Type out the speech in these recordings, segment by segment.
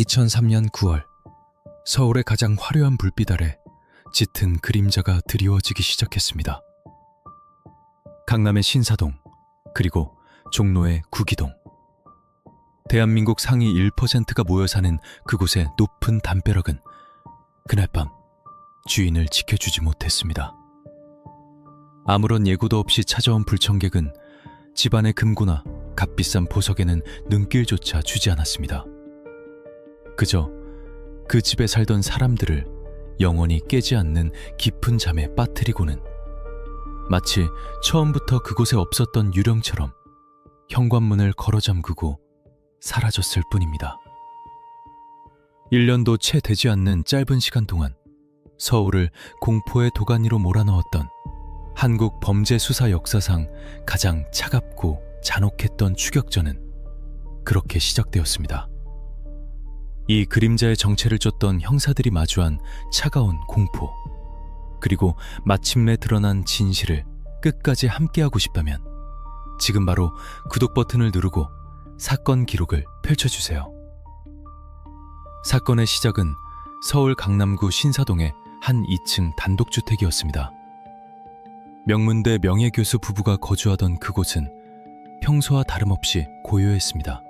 2003년 9월, 서울의 가장 화려한 불빛 아래 짙은 그림자가 드리워지기 시작했습니다. 강남의 신사동, 그리고 종로의 구기동. 대한민국 상위 1%가 모여 사는 그곳의 높은 담벼락은 그날 밤 주인을 지켜주지 못했습니다. 아무런 예고도 없이 찾아온 불청객은 집안의 금고나 값비싼 보석에는 눈길조차 주지 않았습니다. 그저 그 집에 살던 사람들을 영원히 깨지 않는 깊은 잠에 빠뜨리고는 마치 처음부터 그곳에 없었던 유령처럼 현관문을 걸어 잠그고 사라졌을 뿐입니다. 1년도 채 되지 않는 짧은 시간 동안 서울을 공포의 도가니로 몰아넣었던 한국 범죄 수사 역사상 가장 차갑고 잔혹했던 추격전은 그렇게 시작되었습니다. 이 그림자의 정체를 쫓던 형사들이 마주한 차가운 공포, 그리고 마침내 드러난 진실을 끝까지 함께하고 싶다면 지금 바로 구독 버튼을 누르고 사건 기록을 펼쳐주세요. 사건의 시작은 서울 강남구 신사동의 한 2층 단독주택이었습니다. 명문대 명예교수 부부가 거주하던 그곳은 평소와 다름없이 고요했습니다.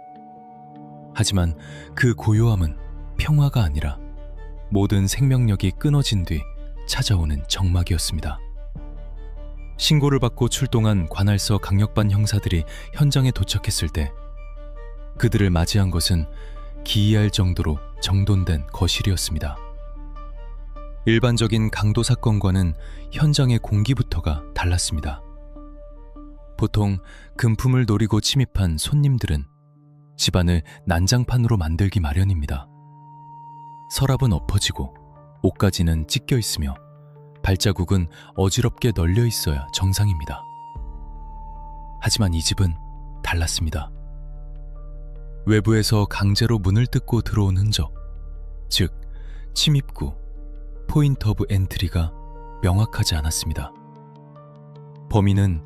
하지만 그 고요함은 평화가 아니라 모든 생명력이 끊어진 뒤 찾아오는 적막이었습니다. 신고를 받고 출동한 관할서 강력반 형사들이 현장에 도착했을 때 그들을 맞이한 것은 기이할 정도로 정돈된 거실이었습니다. 일반적인 강도 사건과는 현장의 공기부터가 달랐습니다. 보통 금품을 노리고 침입한 손님들은 집안을 난장판으로 만들기 마련입니다. 서랍은 엎어지고 옷가지는 찢겨 있으며 발자국은 어지럽게 널려 있어야 정상입니다. 하지만 이 집은 달랐습니다. 외부에서 강제로 문을 뜯고 들어온 흔적, 즉 침입구, 포인트 오브 엔트리가 명확하지 않았습니다. 범인은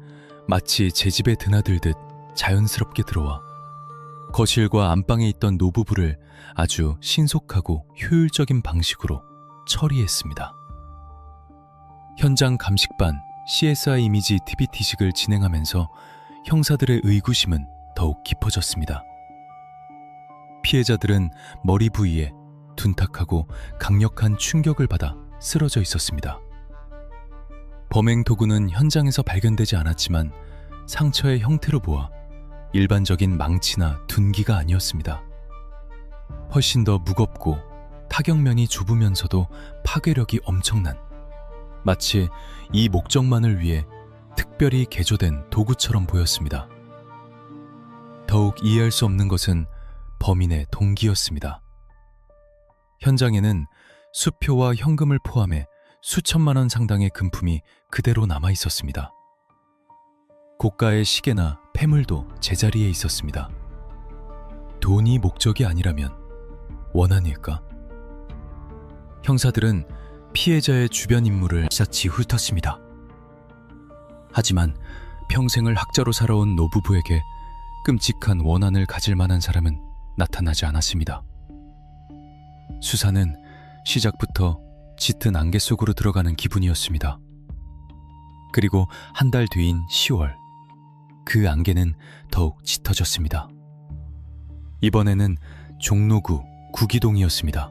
마치 제 집에 드나들듯 자연스럽게 들어와 거실과 안방에 있던 노부부를 아주 신속하고 효율적인 방식으로 처리했습니다. 현장 감식반 CSI 이미지 TBT식을 진행하면서 형사들의 의구심은 더욱 깊어졌습니다. 피해자들은 머리 부위에 둔탁하고 강력한 충격을 받아 쓰러져 있었습니다. 범행 도구는 현장에서 발견되지 않았지만 상처의 형태로 보아 일반적인 망치나 둔기가 아니었습니다. 훨씬 더 무겁고 타격면이 좁으면서도 파괴력이 엄청난, 마치 이 목적만을 위해 특별히 개조된 도구처럼 보였습니다. 더욱 이해할 수 없는 것은 범인의 동기였습니다. 현장에는 수표와 현금을 포함해 수천만 원 상당의 금품이 그대로 남아 있었습니다. 고가의 시계나 폐물도 제자리에 있었습니다. 돈이 목적이 아니라면 원한일까? 형사들은 피해자의 주변 인물을 샅샅이 훑었습니다. 하지만 평생을 학자로 살아온 노부부에게 끔찍한 원한을 가질 만한 사람은 나타나지 않았습니다. 수사는 시작부터 짙은 안개 속으로 들어가는 기분이었습니다. 그리고 한 달 뒤인 10월, 그 안개는 더욱 짙어졌습니다. 이번에는 종로구 구기동이었습니다.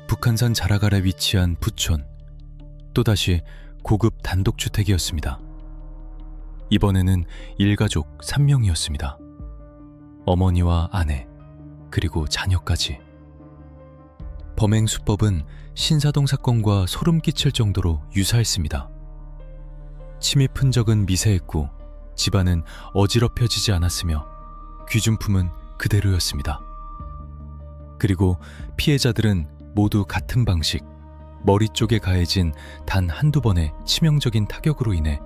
북한산 자락 아래 위치한 부촌, 또다시 고급 단독주택이었습니다. 이번에는 일가족 3명이었습니다. 어머니와 아내, 그리고 자녀까지. 범행 수법은 신사동 사건과 소름 끼칠 정도로 유사했습니다. 침입 흔적은 미세했고 집안은 어지럽혀지지 않았으며 귀중품은 그대로였습니다. 그리고 피해자들은 모두 같은 방식, 머리 쪽에 가해진 단 한두 번의 치명적인 타격으로 인해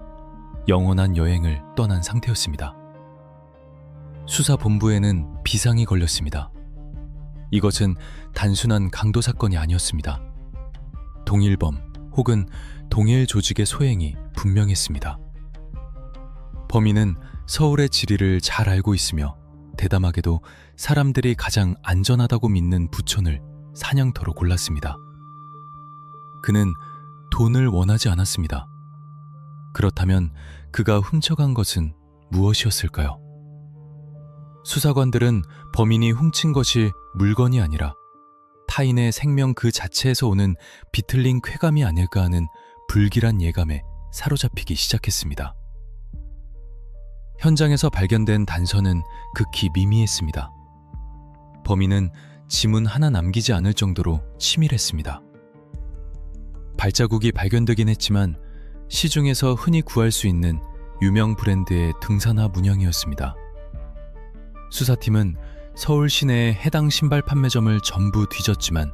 영원한 여행을 떠난 상태였습니다. 수사본부에는 비상이 걸렸습니다. 이것은 단순한 강도 사건이 아니었습니다. 동일범 혹은 동일 조직의 소행이 분명했습니다. 범인은 서울의 지리를 잘 알고 있으며 대담하게도 사람들이 가장 안전하다고 믿는 부촌을 사냥터로 골랐습니다. 그는 돈을 원하지 않았습니다. 그렇다면 그가 훔쳐간 것은 무엇이었을까요? 수사관들은 범인이 훔친 것이 물건이 아니라 타인의 생명 그 자체에서 오는 비틀린 쾌감이 아닐까 하는 불길한 예감에 사로잡히기 시작했습니다. 현장에서 발견된 단서는 극히 미미했습니다. 범인은 지문 하나 남기지 않을 정도로 치밀했습니다. 발자국이 발견되긴 했지만 시중에서 흔히 구할 수 있는 유명 브랜드의 등산화 문양이었습니다. 수사팀은 서울 시내의 해당 신발 판매점을 전부 뒤졌지만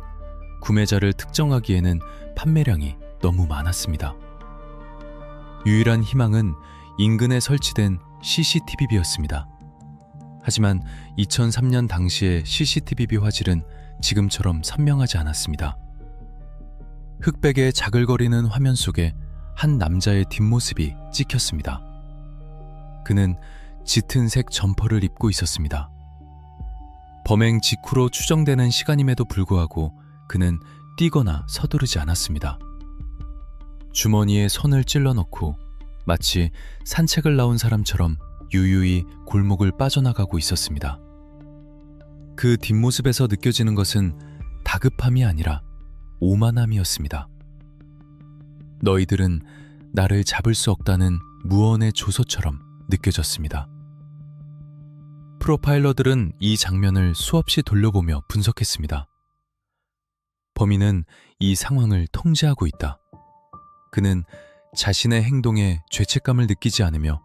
구매자를 특정하기에는 판매량이 너무 많았습니다. 유일한 희망은 인근에 설치된 CCTV였습니다. 하지만 2003년 당시의 CCTV 화질은 지금처럼 선명하지 않았습니다. 흑백의 자글거리는 화면 속에 한 남자의 뒷모습이 찍혔습니다. 그는 짙은 색 점퍼를 입고 있었습니다. 범행 직후로 추정되는 시간임에도 불구하고 그는 뛰거나 서두르지 않았습니다. 주머니에 손을 찔러넣고 마치 산책을 나온 사람처럼 유유히 골목을 빠져나가고 있었습니다. 그 뒷모습에서 느껴지는 것은 다급함이 아니라 오만함이었습니다. 너희들은 나를 잡을 수 없다는 무언의 조소처럼 느껴졌습니다. 프로파일러들은 이 장면을 수없이 돌려보며 분석했습니다. 범인은 이 상황을 통제하고 있다. 그는 자신의 행동에 죄책감을 느끼지 않으며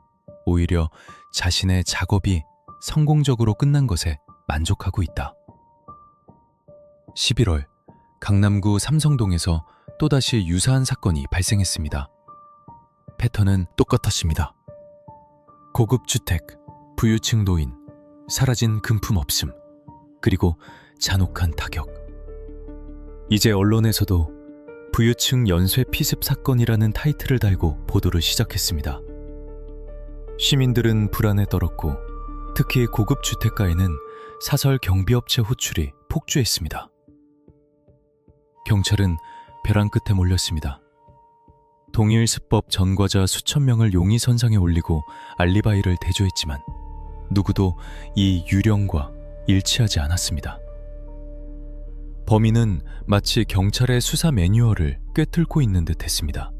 오히려 자신의 작업이 성공적으로 끝난 것에 만족하고 있다. 11월, 강남구 삼성동에서 또다시 유사한 사건이 발생했습니다. 패턴은 똑같았습니다. 고급 주택, 부유층 노인, 사라진 금품 없음, 그리고 잔혹한 타격. 이제 언론에서도 부유층 연쇄 피습 사건이라는 타이틀을 달고 보도를 시작했습니다. 시민들은 불안에 떨었고 특히 고급 주택가에는 사설 경비업체 호출이 폭주했습니다. 경찰은 벼랑 끝에 몰렸습니다. 동일 수법 전과자 수천 명을 용의선상에 올리고 알리바이를 대조했지만 누구도 이 유령과 일치하지 않았습니다. 범인은 마치 경찰의 수사 매뉴얼을 꿰뚫고 있는 듯 했습니다.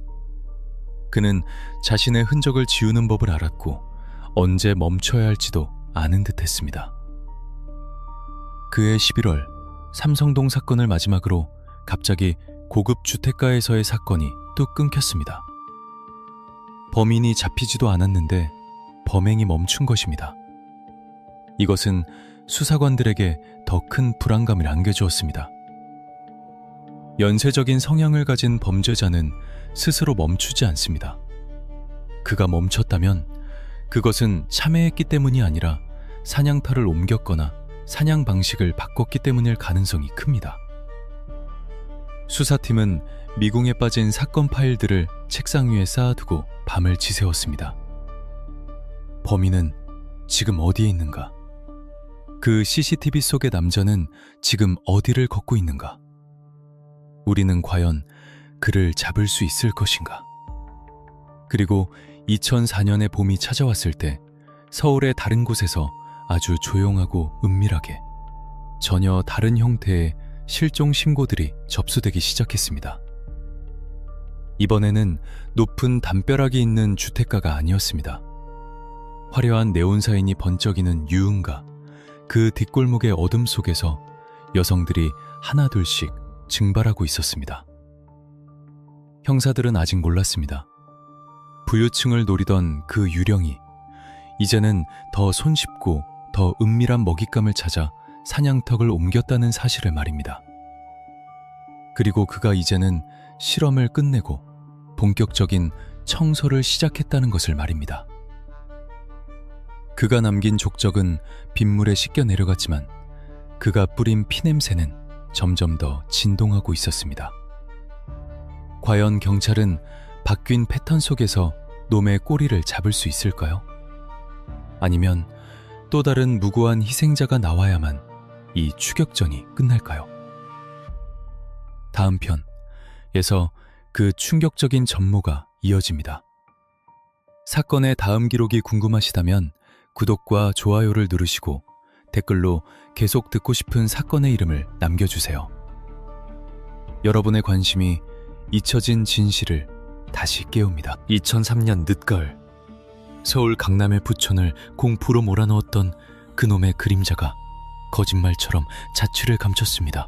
그는 자신의 흔적을 지우는 법을 알았고 언제 멈춰야 할지도 아는 듯 했습니다. 그해 11월, 삼성동 사건을 마지막으로 갑자기 고급 주택가에서의 사건이 뚝 끊겼습니다. 범인이 잡히지도 않았는데 범행이 멈춘 것입니다. 이것은 수사관들에게 더 큰 불안감을 안겨주었습니다. 연쇄적인 성향을 가진 범죄자는 스스로 멈추지 않습니다. 그가 멈췄다면 그것은 참회했기 때문이 아니라 사냥터를 옮겼거나 사냥 방식을 바꿨기 때문일 가능성이 큽니다. 수사팀은 미궁에 빠진 사건 파일들을 책상 위에 쌓아두고 밤을 지새웠습니다. 범인은 지금 어디에 있는가? 그 CCTV 속의 남자는 지금 어디를 걷고 있는가? 우리는 과연 그를 잡을 수 있을 것인가? 그리고 2004년의 봄이 찾아왔을 때 서울의 다른 곳에서 아주 조용하고 은밀하게 전혀 다른 형태의 실종 신고들이 접수되기 시작했습니다. 이번에는 높은 담벼락이 있는 주택가가 아니었습니다. 화려한 네온사인이 번쩍이는 유흥가, 그 뒷골목의 어둠 속에서 여성들이 하나둘씩 증발하고 있었습니다. 형사들은 아직 몰랐습니다. 부유층을 노리던 그 유령이 이제는 더 손쉽고 더 은밀한 먹잇감을 찾아 사냥터를 옮겼다는 사실을 말입니다. 그리고 그가 이제는 실험을 끝내고 본격적인 청소를 시작했다는 것을 말입니다. 그가 남긴 족적은 빗물에 씻겨 내려갔지만 그가 뿌린 피냄새는 점점 더 진동하고 있었습니다. 과연 경찰은 바뀐 패턴 속에서 놈의 꼬리를 잡을 수 있을까요? 아니면 또 다른 무고한 희생자가 나와야만 이 추격전이 끝날까요? 다음 편에서 그 충격적인 전모가 이어집니다. 사건의 다음 기록이 궁금하시다면 구독과 좋아요를 누르시고 댓글로 계속 듣고 싶은 사건의 이름을 남겨주세요. 여러분의 관심이 잊혀진 진실을 다시 깨웁니다. 2003년 늦가을, 서울 강남의 부촌을 공포로 몰아넣었던 그놈의 그림자가 거짓말처럼 자취를 감췄습니다.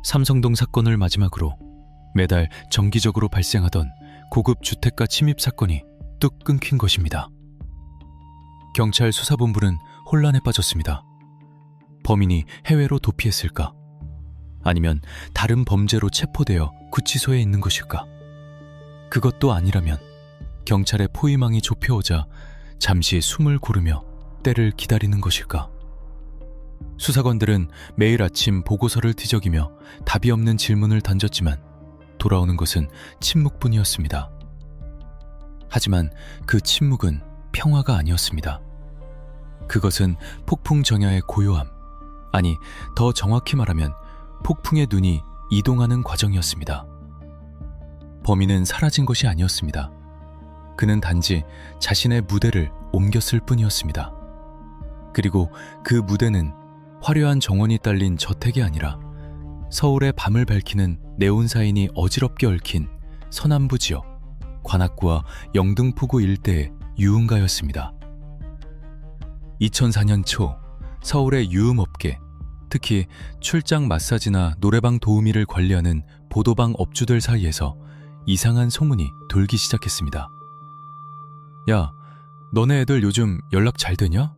삼성동 사건을 마지막으로 매달 정기적으로 발생하던 고급 주택가 침입 사건이 뚝 끊긴 것입니다. 경찰 수사본부는 혼란에 빠졌습니다. 범인이 해외로 도피했을까? 아니면 다른 범죄로 체포되어 구치소에 있는 것일까? 그것도 아니라면 경찰의 포위망이 좁혀오자 잠시 숨을 고르며 때를 기다리는 것일까? 수사관들은 매일 아침 보고서를 뒤적이며 답이 없는 질문을 던졌지만 돌아오는 것은 침묵뿐이었습니다. 하지만 그 침묵은 평화가 아니었습니다. 그것은 폭풍 정야의 고요함, 아니 더 정확히 말하면 폭풍의 눈이 이동하는 과정이었습니다. 범인은 사라진 것이 아니었습니다. 그는 단지 자신의 무대를 옮겼을 뿐이었습니다. 그리고 그 무대는 화려한 정원이 딸린 저택이 아니라 서울의 밤을 밝히는 네온사인이 어지럽게 얽힌 서남부 지역 관악구와 영등포구 일대의 유흥가였습니다. 2004년 초 서울의 유흥업계, 특히 출장 마사지나 노래방 도우미를 관리하는 보도방 업주들 사이에서 이상한 소문이 돌기 시작했습니다. 야, 너네 애들 요즘 연락 잘 되냐?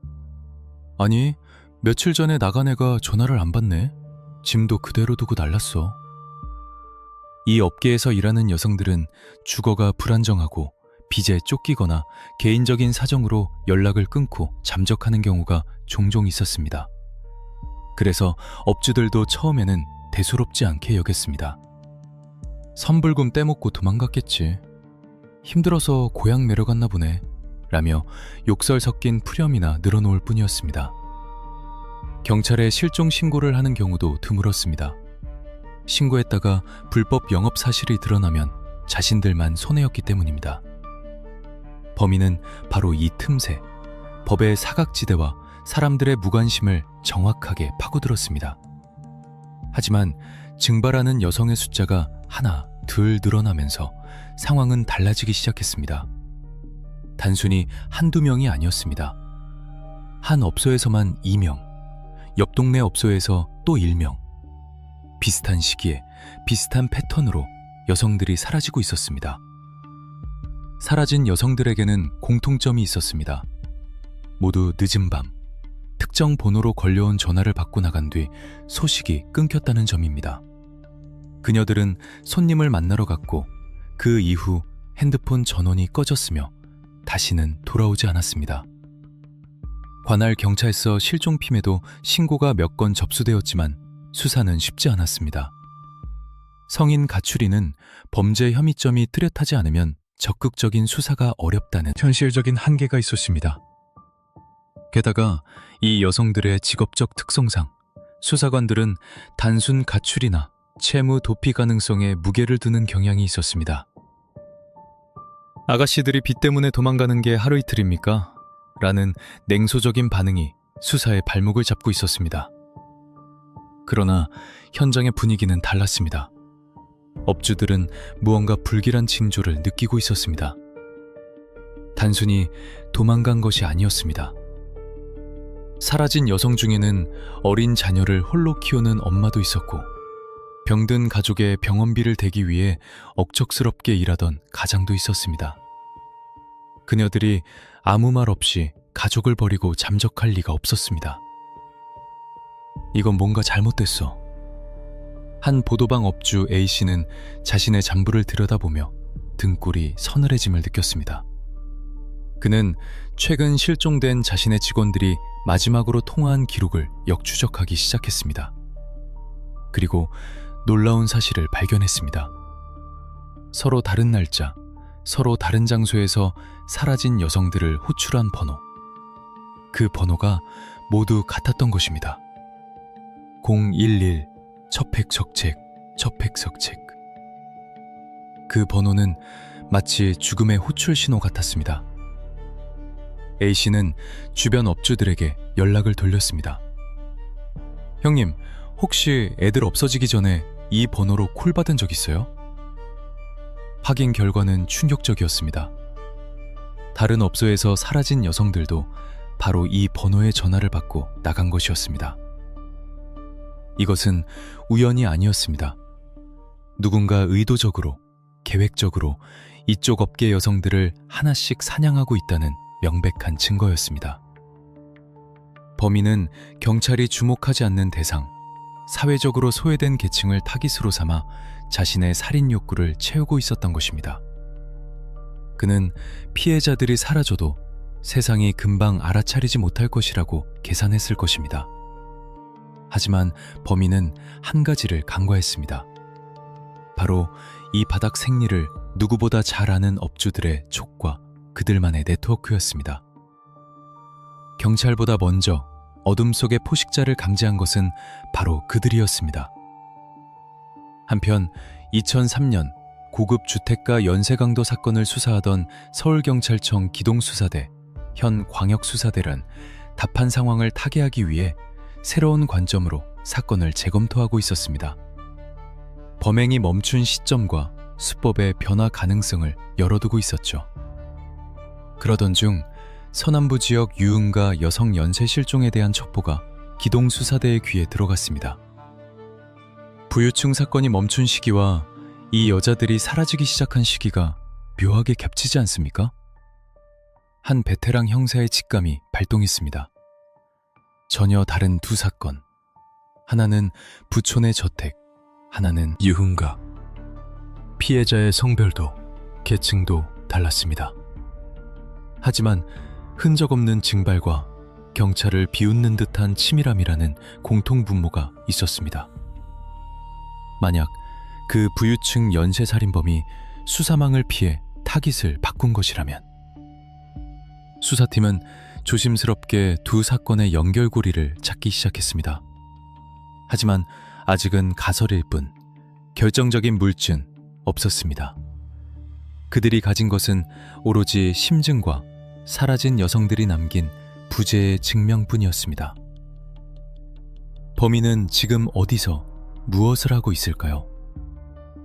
아니, 며칠 전에 나간 애가 전화를 안 받네. 짐도 그대로 두고 날랐어. 이 업계에서 일하는 여성들은 주거가 불안정하고 빚에 쫓기거나 개인적인 사정으로 연락을 끊고 잠적하는 경우가 종종 있었습니다. 그래서 업주들도 처음에는 대수롭지 않게 여겼습니다. 선불금 떼먹고 도망갔겠지. 힘들어서 고향 내려갔나 보네. 라며 욕설 섞인 푸렴이나 늘어놓을 뿐이었습니다. 경찰에 실종 신고를 하는 경우도 드물었습니다. 신고했다가 불법 영업 사실이 드러나면 자신들만 손해였기 때문입니다. 범인은 바로 이 틈새, 법의 사각지대와 사람들의 무관심을 정확하게 파고들었습니다. 하지만 증발하는 여성의 숫자가 하나, 둘 늘어나면서 상황은 달라지기 시작했습니다. 단순히 한두 명이 아니었습니다. 한 업소에서만 2명, 옆 동네 업소에서 또 1명. 비슷한 시기에 비슷한 패턴으로 여성들이 사라지고 있었습니다. 사라진 여성들에게는 공통점이 있었습니다. 모두 늦은 밤, 특정 번호로 걸려온 전화를 받고 나간 뒤 소식이 끊겼다는 점입니다. 그녀들은 손님을 만나러 갔고 그 이후 핸드폰 전원이 꺼졌으며 다시는 돌아오지 않았습니다. 관할 경찰서 실종핌에도 신고가 몇 건 접수되었지만 수사는 쉽지 않았습니다. 성인 가출이는 범죄 혐의점이 뚜렷하지 않으면 적극적인 수사가 어렵다는 현실적인 한계가 있었습니다. 게다가 이 여성들의 직업적 특성상 수사관들은 단순 가출이나 채무 도피 가능성에 무게를 두는 경향이 있었습니다. 아가씨들이 빚 때문에 도망가는 게 하루 이틀입니까? 라는 냉소적인 반응이 수사의 발목을 잡고 있었습니다. 그러나 현장의 분위기는 달랐습니다. 업주들은 무언가 불길한 징조를 느끼고 있었습니다. 단순히 도망간 것이 아니었습니다. 사라진 여성 중에는 어린 자녀를 홀로 키우는 엄마도 있었고 병든 가족의 병원비를 대기 위해 억척스럽게 일하던 가장도 있었습니다. 그녀들이 아무 말 없이 가족을 버리고 잠적할 리가 없었습니다. 이건 뭔가 잘못됐어. 한 보도방 업주 A씨는 자신의 잠부를 들여다보며 등골이 서늘해짐을 느꼈습니다. 그는 최근 실종된 자신의 직원들이 마지막으로 통화한 기록을 역추적하기 시작했습니다. 그리고 놀라운 사실을 발견했습니다. 서로 다른 날짜, 서로 다른 장소에서 사라진 여성들을 호출한 번호. 그 번호가 모두 같았던 것입니다. 011 첩획석책 첩획석책. 그 번호는 마치 죽음의 호출 신호 같았습니다. A씨는 주변 업주들에게 연락을 돌렸습니다. 형님, 혹시 애들 없어지기 전에 이 번호로 콜 받은 적 있어요? 확인 결과는 충격적이었습니다. 다른 업소에서 사라진 여성들도 바로 이 번호의 전화를 받고 나간 것이었습니다. 이것은 우연이 아니었습니다. 누군가 의도적으로, 계획적으로 이쪽 업계 여성들을 하나씩 사냥하고 있다는 명백한 증거였습니다. 범인은 경찰이 주목하지 않는 대상, 사회적으로 소외된 계층을 타깃으로 삼아 자신의 살인 욕구를 채우고 있었던 것입니다. 그는 피해자들이 사라져도 세상이 금방 알아차리지 못할 것이라고 계산했을 것입니다. 하지만 범인은 한 가지를 간과했습니다. 바로 이 바닥 생리를 누구보다 잘 아는 업주들의 촉과 그들만의 네트워크였습니다. 경찰보다 먼저 어둠 속의 포식자를 감지한 것은 바로 그들이었습니다. 한편 2003년 고급 주택가 연쇄강도 사건을 수사하던 서울경찰청 기동수사대, 현 광역수사대란 답한 상황을 타개하기 위해 새로운 관점으로 사건을 재검토하고 있었습니다. 범행이 멈춘 시점과 수법의 변화 가능성을 열어두고 있었죠. 그러던 중 서남부 지역 유흥가 여성 연쇄 실종에 대한 첩보가 기동수사대의 귀에 들어갔습니다. 부유층 사건이 멈춘 시기와 이 여자들이 사라지기 시작한 시기가 묘하게 겹치지 않습니까? 한 베테랑 형사의 직감이 발동했습니다. 전혀 다른 두 사건. 하나는 부촌의 저택, 하나는 유흥가. 피해자의 성별도 계층도 달랐습니다. 하지만 흔적 없는 증발과 경찰을 비웃는 듯한 치밀함이라는 공통분모가 있었습니다. 만약 그 부유층 연쇄살인범이 수사망을 피해 타깃을 바꾼 것이라면 수사팀은 조심스럽게 두 사건의 연결고리를 찾기 시작했습니다. 하지만 아직은 가설일 뿐 결정적인 물증 없었습니다. 그들이 가진 것은 오로지 심증과 사라진 여성들이 남긴 부재의 증명뿐이었습니다. 범인은 지금 어디서 무엇을 하고 있을까요?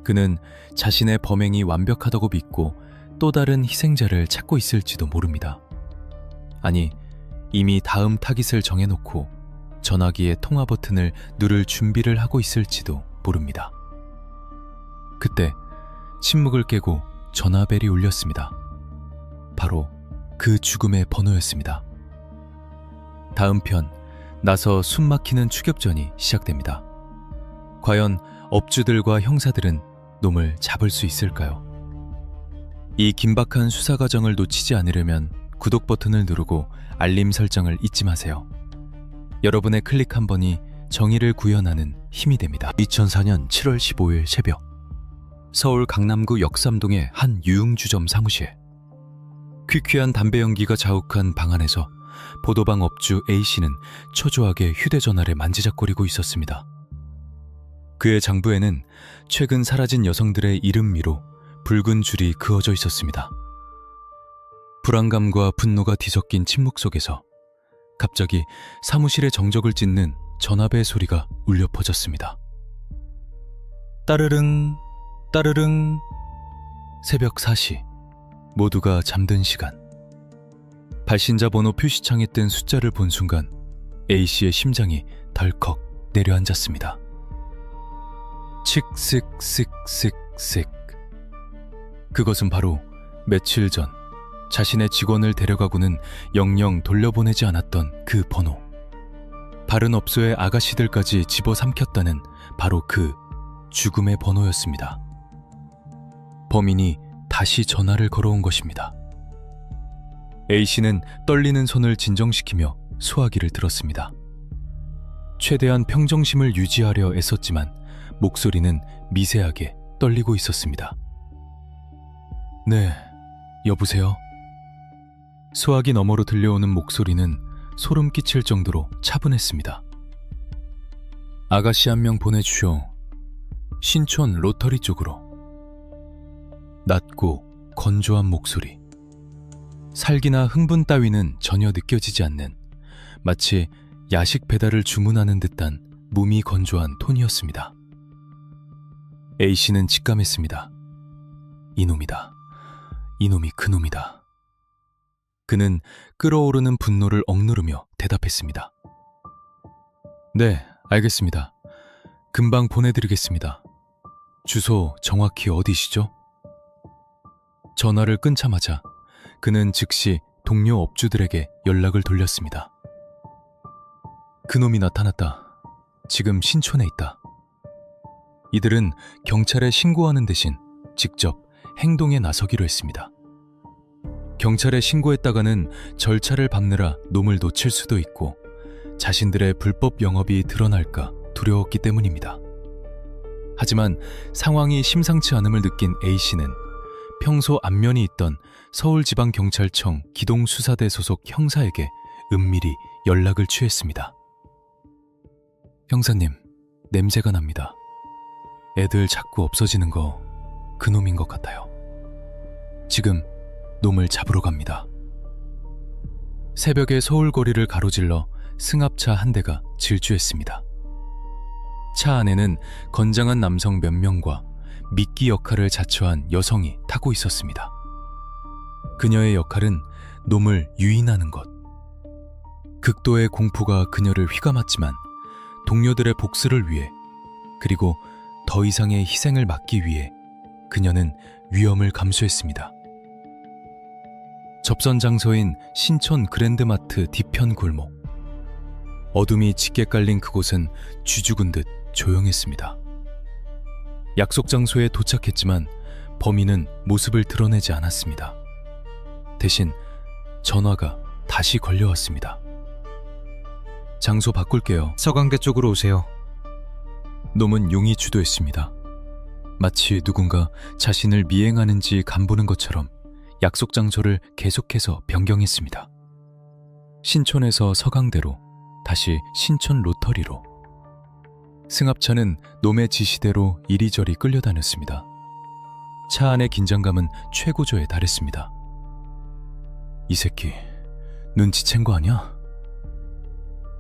그는 자신의 범행이 완벽하다고 믿고 또 다른 희생자를 찾고 있을지도 모릅니다. 아니, 이미 다음 타깃을 정해놓고 전화기의 통화 버튼을 누를 준비를 하고 있을지도 모릅니다. 그때 침묵을 깨고 전화벨이 울렸습니다. 바로 그 죽음의 번호였습니다. 다음 편, 나서 숨막히는 추격전이 시작됩니다. 과연 업주들과 형사들은 놈을 잡을 수 있을까요? 이 긴박한 수사 과정을 놓치지 않으려면 구독 버튼을 누르고 알림 설정을 잊지 마세요. 여러분의 클릭 한 번이 정의를 구현하는 힘이 됩니다. 2004년 7월 15일 새벽, 서울 강남구 역삼동의 한 유흥주점 사무실. 퀴퀴한 담배 연기가 자욱한 방 안에서 보도방 업주 A씨는 초조하게 휴대전화를 만지작거리고 있었습니다. 그의 장부에는 최근 사라진 여성들의 이름 위로 붉은 줄이 그어져 있었습니다. 불안감과 분노가 뒤섞인 침묵 속에서 갑자기 사무실의 정적을 찢는 전화벨 소리가 울려 퍼졌습니다. 따르릉 따르릉. 새벽 4시, 모두가 잠든 시간. 발신자 번호 표시창에 뜬 숫자를 본 순간 A씨의 심장이 덜컥 내려앉았습니다. 칙쓱쓱쓱쓱. 그것은 바로 며칠 전 자신의 직원을 데려가고는 영영 돌려보내지 않았던 그 번호. 바른 업소의 아가씨들까지 집어삼켰다는 바로 그 죽음의 번호였습니다. 범인이 다시 전화를 걸어온 것입니다. A씨는 떨리는 손을 진정시키며 수화기를 들었습니다. 최대한 평정심을 유지하려 애썼지만 목소리는 미세하게 떨리고 있었습니다. 네, 여보세요? 수화기 너머로 들려오는 목소리는 소름 끼칠 정도로 차분했습니다. 아가씨 한 명 보내주쇼. 신촌 로터리 쪽으로. 낮고 건조한 목소리. 살기나 흥분 따위는 전혀 느껴지지 않는, 마치 야식 배달을 주문하는 듯한 몸이 건조한 톤이었습니다. A씨는 직감했습니다. 이놈이다. 이놈이 그놈이다. 그는 끓어오르는 분노를 억누르며 대답했습니다. 네, 알겠습니다. 금방 보내드리겠습니다. 주소 정확히 어디시죠? 전화를 끊자마자 그는 즉시 동료 업주들에게 연락을 돌렸습니다. 그놈이 나타났다. 지금 신촌에 있다. 이들은 경찰에 신고하는 대신 직접 행동에 나서기로 했습니다. 경찰에 신고했다가는 절차를 밟느라 놈을 놓칠 수도 있고 자신들의 불법 영업이 드러날까 두려웠기 때문입니다. 하지만 상황이 심상치 않음을 느낀 A씨는 평소 안면이 있던 서울지방경찰청 기동수사대 소속 형사에게 은밀히 연락을 취했습니다. 형사님, 냄새가 납니다. 애들 자꾸 없어지는 거 그놈인 것 같아요. 지금 놈을 잡으러 갑니다. 새벽에 서울 거리를 가로질러 승합차 한 대가 질주했습니다. 차 안에는 건장한 남성 몇 명과 미끼 역할을 자처한 여성이 타고 있었습니다. 그녀의 역할은 놈을 유인하는 것. 극도의 공포가 그녀를 휘감았지만 동료들의 복수를 위해, 그리고 더 이상의 희생을 막기 위해 그녀는 위험을 감수했습니다. 접선 장소인 신촌 그랜드마트 뒤편 골목. 어둠이 짙게 깔린 그곳은 쥐죽은 듯 조용했습니다. 약속 장소에 도착했지만 범인은 모습을 드러내지 않았습니다. 대신 전화가 다시 걸려왔습니다. 장소 바꿀게요. 서강대 쪽으로 오세요. 놈은 용이 주도했습니다. 마치 누군가 자신을 미행하는지 간보는 것처럼 약속 장소를 계속해서 변경했습니다. 신촌에서 서강대로, 다시 신촌 로터리로. 승합차는 놈의 지시대로 이리저리 끌려다녔습니다. 차 안의 긴장감은 최고조에 달했습니다. 이 새끼 눈치챈 거 아니야?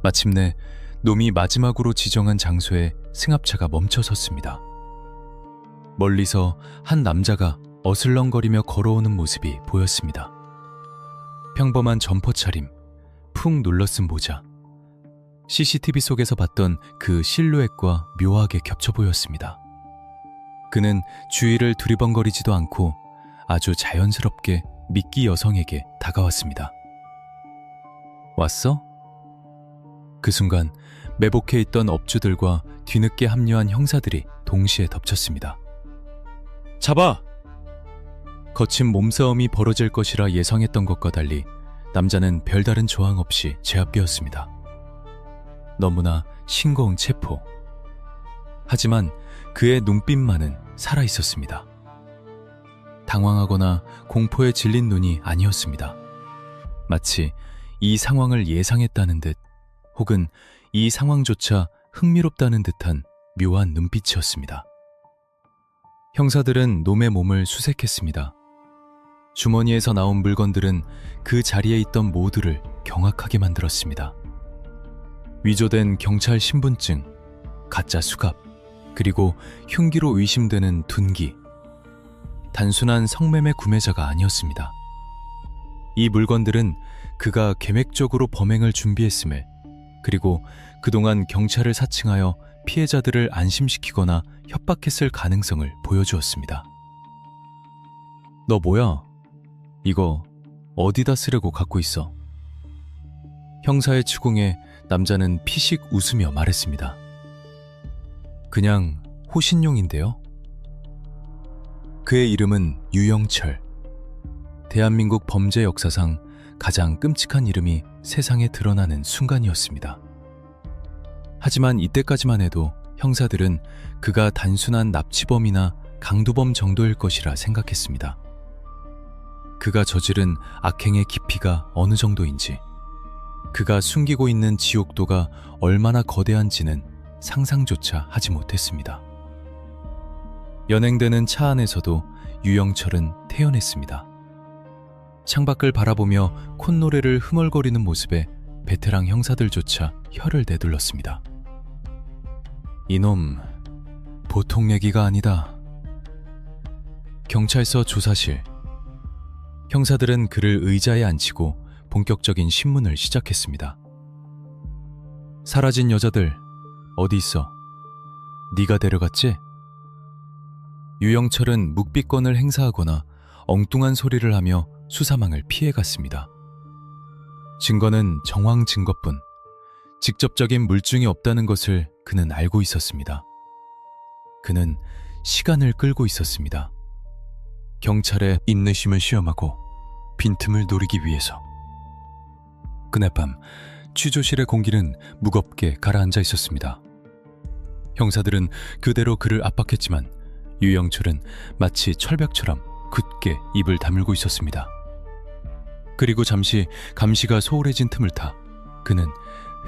마침내 놈이 마지막으로 지정한 장소에 승합차가 멈춰 섰습니다. 멀리서 한 남자가 어슬렁거리며 걸어오는 모습이 보였습니다. 평범한 점퍼 차림, 푹 눌러쓴 모자. CCTV 속에서 봤던 그 실루엣과 묘하게 겹쳐 보였습니다. 그는 주위를 두리번거리지도 않고 아주 자연스럽게 미끼 여성에게 다가왔습니다. 왔어? 그 순간 매복해 있던 업주들과 뒤늦게 합류한 형사들이 동시에 덮쳤습니다. 잡아! 거친 몸싸움이 벌어질 것이라 예상했던 것과 달리 남자는 별다른 조항 없이 제압되었습니다. 너무나 싱거운 체포. 하지만 그의 눈빛만은 살아있었습니다. 당황하거나 공포에 질린 눈이 아니었습니다. 마치 이 상황을 예상했다는 듯, 혹은 이 상황조차 흥미롭다는 듯한 묘한 눈빛이었습니다. 형사들은 놈의 몸을 수색했습니다. 주머니에서 나온 물건들은 그 자리에 있던 모두를 경악하게 만들었습니다. 위조된 경찰 신분증, 가짜 수갑, 그리고 흉기로 의심되는 둔기. 단순한 성매매 구매자가 아니었습니다. 이 물건들은 그가 계획적으로 범행을 준비했음을, 그리고 그동안 경찰을 사칭하여 피해자들을 안심시키거나 협박했을 가능성을 보여주었습니다. 너 뭐야? 이거 어디다 쓰려고 갖고 있어? 형사의 추궁에 남자는 피식 웃으며 말했습니다. 그냥 호신용인데요. 그의 이름은 유영철. 대한민국 범죄 역사상 가장 끔찍한 이름이 세상에 드러나는 순간이었습니다. 하지만 이때까지만 해도 형사들은 그가 단순한 납치범이나 강도범 정도일 것이라 생각했습니다. 그가 저지른 악행의 깊이가 어느 정도인지, 그가 숨기고 있는 지옥도가 얼마나 거대한지는 상상조차 하지 못했습니다. 연행되는 차 안에서도 유영철은 태연했습니다. 창밖을 바라보며 콧노래를 흥얼거리는 모습에 베테랑 형사들조차 혀를 내둘렀습니다. 이놈, 보통 얘기가 아니다. 경찰서 조사실. 형사들은 그를 의자에 앉히고 본격적인 신문을 시작했습니다. 사라진 여자들 어디 있어? 네가 데려갔지? 유영철은 묵비권을 행사하거나 엉뚱한 소리를 하며 수사망을 피해갔습니다. 증거는 정황 증거뿐 직접적인 물증이 없다는 것을 그는 알고 있었습니다. 그는 시간을 끌고 있었습니다. 경찰의 인내심을 시험하고 빈틈을 노리기 위해서. 그날 밤 취조실의 공기는 무겁게 가라앉아 있었습니다. 형사들은 그대로 그를 압박했지만 유영철은 마치 철벽처럼 굳게 입을 다물고 있었습니다. 그리고 잠시 감시가 소홀해진 틈을 타 그는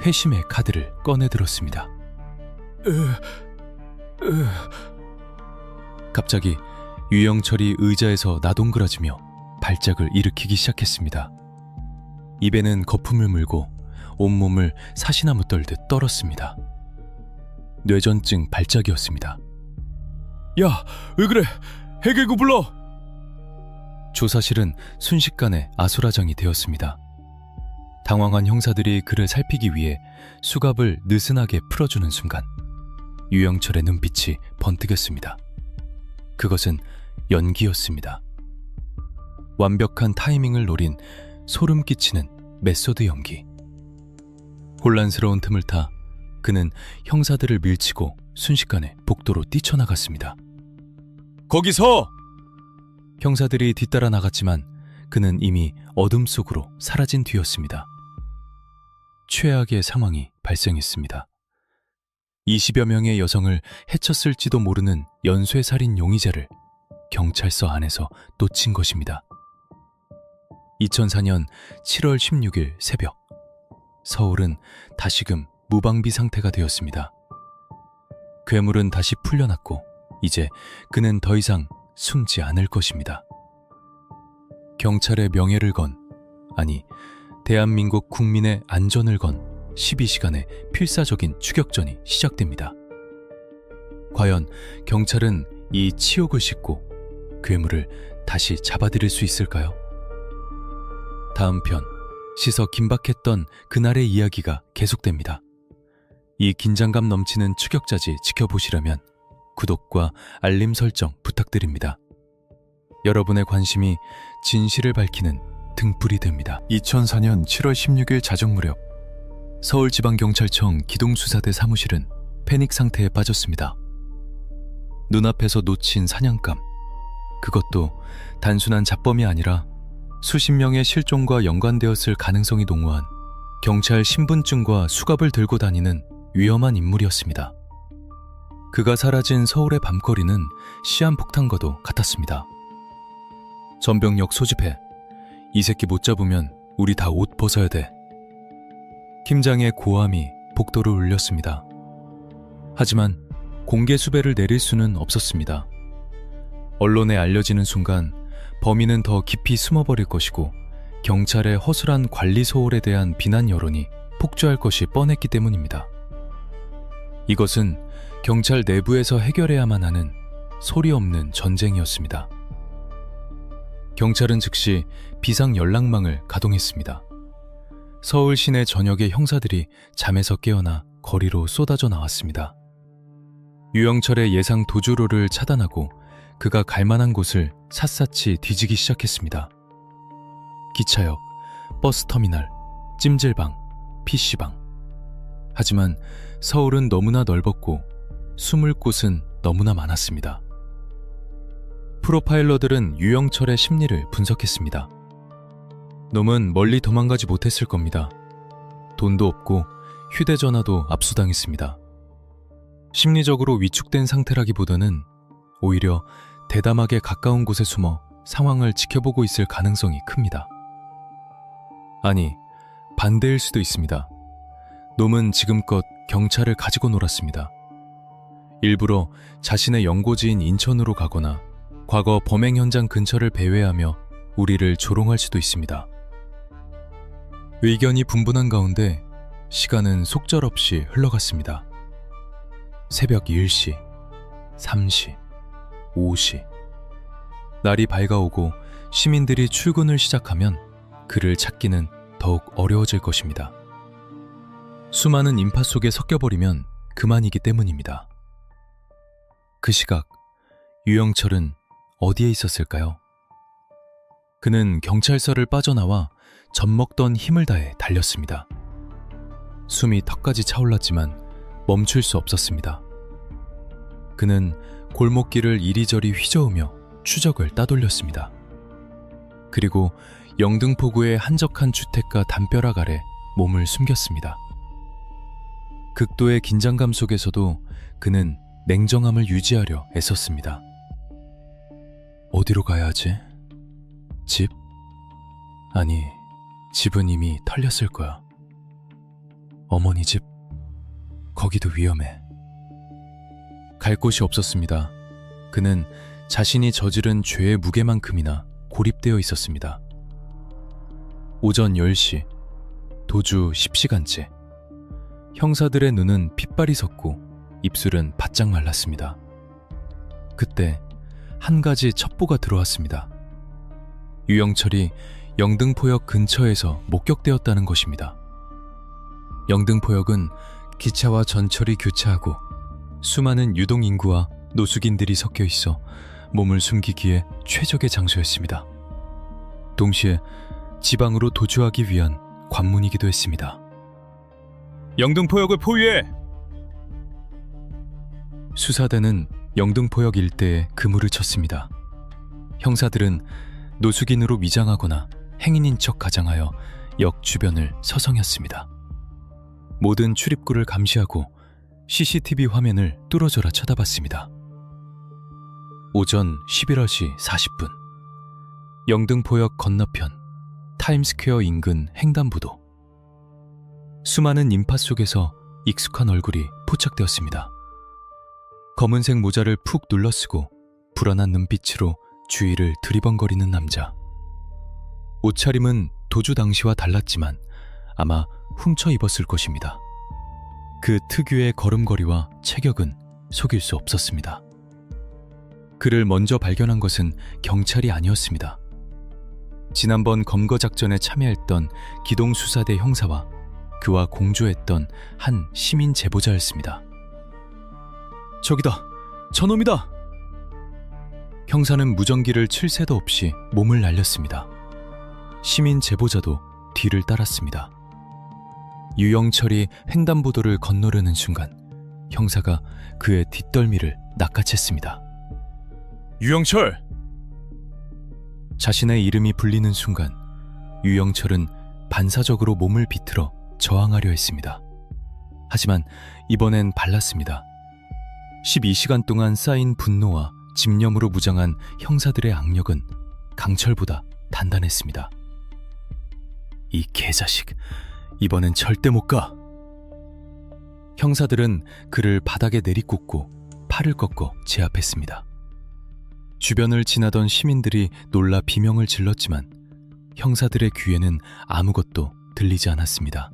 회심의 카드를 꺼내들었습니다. 갑자기 유영철이 의자에서 나동그라지며 발작을 일으키기 시작했습니다. 입에는 거품을 물고 온몸을 사시나무 떨듯 떨었습니다. 뇌전증 발작이었습니다. 야, 왜 그래? 해결구 불러! 조사실은 순식간에 아수라장이 되었습니다. 당황한 형사들이 그를 살피기 위해 수갑을 느슨하게 풀어주는 순간 유영철의 눈빛이 번뜩였습니다. 그것은 연기였습니다. 완벽한 타이밍을 노린 소름 끼치는 메소드 연기. 혼란스러운 틈을 타 그는 형사들을 밀치고 순식간에 복도로 뛰쳐나갔습니다. 거기서! 형사들이 뒤따라 나갔지만 그는 이미 어둠 속으로 사라진 뒤였습니다. 최악의 상황이 발생했습니다. 20여 명의 여성을 해쳤을지도 모르는 연쇄살인 용의자를 경찰서 안에서 놓친 것입니다. 2004년 7월 16일 새벽, 서울은 다시금 무방비 상태가 되었습니다. 괴물은 다시 풀려났고 이제 그는 더 이상 숨지 않을 것입니다. 경찰의 명예를 건, 아니 대한민국 국민의 안전을 건 12시간의 필사적인 추격전이 시작됩니다. 과연 경찰은 이 치욕을 싣고 괴물을 다시 잡아들일 수 있을까요? 다음 편, 시서 긴박했던 그날의 이야기가 계속됩니다. 이 긴장감 넘치는 추격자지 지켜보시려면 구독과 알림 설정 부탁드립니다. 여러분의 관심이 진실을 밝히는 등불이 됩니다. 2004년 7월 16일 자정 무렵 서울지방경찰청 기동수사대 사무실은 패닉 상태에 빠졌습니다. 눈앞에서 놓친 사냥감, 그것도 단순한 잡범이 아니라 수십 명의 실종과 연관되었을 가능성이 농후한 경찰 신분증과 수갑을 들고 다니는 위험한 인물이었습니다. 그가 사라진 서울의 밤거리는 시한폭탄과도 같았습니다. 전병력 소집해. 이 새끼 못 잡으면 우리 다 옷 벗어야 돼. 팀장의 고함이 복도를 울렸습니다. 하지만 공개 수배를 내릴 수는 없었습니다. 언론에 알려지는 순간 범인은 더 깊이 숨어버릴 것이고 경찰의 허술한 관리 소홀에 대한 비난 여론이 폭주할 것이 뻔했기 때문입니다. 이것은 경찰 내부에서 해결해야만 하는 소리 없는 전쟁이었습니다. 경찰은 즉시 비상 연락망을 가동했습니다. 서울 시내 전역의 형사들이 잠에서 깨어나 거리로 쏟아져 나왔습니다. 유영철의 예상 도주로를 차단하고 그가 갈 만한 곳을 샅샅이 뒤지기 시작했습니다. 기차역, 버스터미널, 찜질방, PC방. 하지만 서울은 너무나 넓었고 숨을 곳은 너무나 많았습니다. 프로파일러들은 유영철의 심리를 분석했습니다. 놈은 멀리 도망가지 못했을 겁니다. 돈도 없고 휴대전화도 압수당했습니다. 심리적으로 위축된 상태라기보다는 오히려 대담하게 가까운 곳에 숨어 상황을 지켜보고 있을 가능성이 큽니다. 아니, 반대일 수도 있습니다. 놈은 지금껏 경찰을 가지고 놀았습니다. 일부러 자신의 연고지인 인천으로 가거나 과거 범행 현장 근처를 배회하며 우리를 조롱할 수도 있습니다. 의견이 분분한 가운데 시간은 속절없이 흘러갔습니다. 새벽 1시, 3시, 5시. 날이 밝아오고 시민들이 출근을 시작하면 그를 찾기는 더욱 어려워질 것입니다. 수많은 인파 속에 섞여버리면 그만이기 때문입니다. 그 시각 유영철은 어디에 있었을까요? 그는 경찰서를 빠져나와 젖먹던 힘을 다해 달렸습니다. 숨이 턱까지 차올랐지만 멈출 수 없었습니다. 그는 골목길을 이리저리 휘저으며 추적을 따돌렸습니다. 그리고 영등포구의 한적한 주택가 담벼락 아래 몸을 숨겼습니다. 극도의 긴장감 속에서도 그는 냉정함을 유지하려 애썼습니다. 어디로 가야 하지? 집? 아니, 집은 이미 털렸을 거야. 어머니 집? 거기도 위험해. 갈 곳이 없었습니다. 그는 자신이 저지른 죄의 무게만큼이나 고립되어 있었습니다. 오전 10시, 도주 10시간째. 형사들의 눈은 핏발이 섰고 입술은 바짝 말랐습니다. 그때 한 가지 첩보가 들어왔습니다. 유영철이 영등포역 근처에서 목격되었다는 것입니다. 영등포역은 기차와 전철이 교차하고 수많은 유동인구와 노숙인들이 섞여 있어 몸을 숨기기에 최적의 장소였습니다. 동시에 지방으로 도주하기 위한 관문이기도 했습니다. 영등포역을 포위해! 수사대는 영등포역 일대에 그물을 쳤습니다. 형사들은 노숙인으로 위장하거나 행인인 척 가장하여 역 주변을 서성였습니다. 모든 출입구를 감시하고 CCTV 화면을 뚫어져라 쳐다봤습니다. 오전 11시 40분 영등포역 건너편 타임스퀘어 인근 횡단보도. 수많은 인파 속에서 익숙한 얼굴이 포착되었습니다. 검은색 모자를 푹 눌러쓰고 불안한 눈빛으로 주위를 두리번거리는 남자. 옷차림은 도주 당시와 달랐지만 아마 훔쳐 입었을 것입니다. 그 특유의 걸음걸이와 체격은 속일 수 없었습니다. 그를 먼저 발견한 것은 경찰이 아니었습니다. 지난번 검거작전에 참여했던 기동수사대 형사와 그와 공조했던 한 시민 제보자였습니다. 저기다! 저놈이다! 형사는 무전기를 칠 새도 없이 몸을 날렸습니다. 시민 제보자도 뒤를 따랐습니다. 유영철이 횡단보도를 건너려는 순간 형사가 그의 뒷덜미를 낚아챘습니다. 유영철! 자신의 이름이 불리는 순간 유영철은 반사적으로 몸을 비틀어 저항하려 했습니다. 하지만 이번엔 발랐습니다. 12시간 동안 쌓인 분노와 집념으로 무장한 형사들의 악력은 강철보다 단단했습니다. 이 개자식, 이번엔 절대 못 가. 형사들은 그를 바닥에 내리꽂고 팔을 꺾어 제압했습니다. 주변을 지나던 시민들이 놀라 비명을 질렀지만 형사들의 귀에는 아무것도 들리지 않았습니다.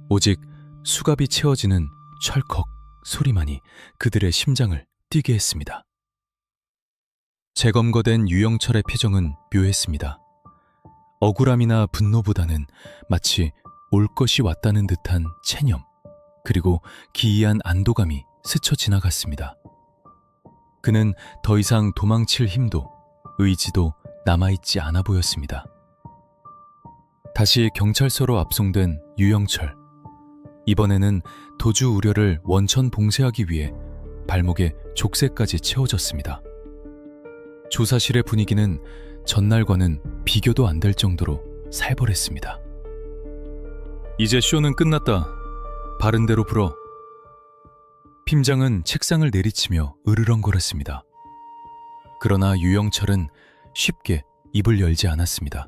오직 수갑이 채워지는 철컥 소리만이 그들의 심장을 뛰게 했습니다. 재검거된 유영철의 표정은 묘했습니다. 억울함이나 분노보다는 마치 올 것이 왔다는 듯한 체념, 그리고 기이한 안도감이 스쳐 지나갔습니다. 그는 더 이상 도망칠 힘도 의지도 남아있지 않아 보였습니다. 다시 경찰서로 압송된 유영철. 이번에는 도주 우려를 원천 봉쇄하기 위해 발목에 족쇄까지 채워졌습니다. 조사실의 분위기는 전날과는 비교도 안 될 정도로 살벌했습니다. 이제 쇼는 끝났다. 바른 대로 불어. 팀장은 책상을 내리치며 으르렁거렸습니다. 그러나 유영철은 쉽게 입을 열지 않았습니다.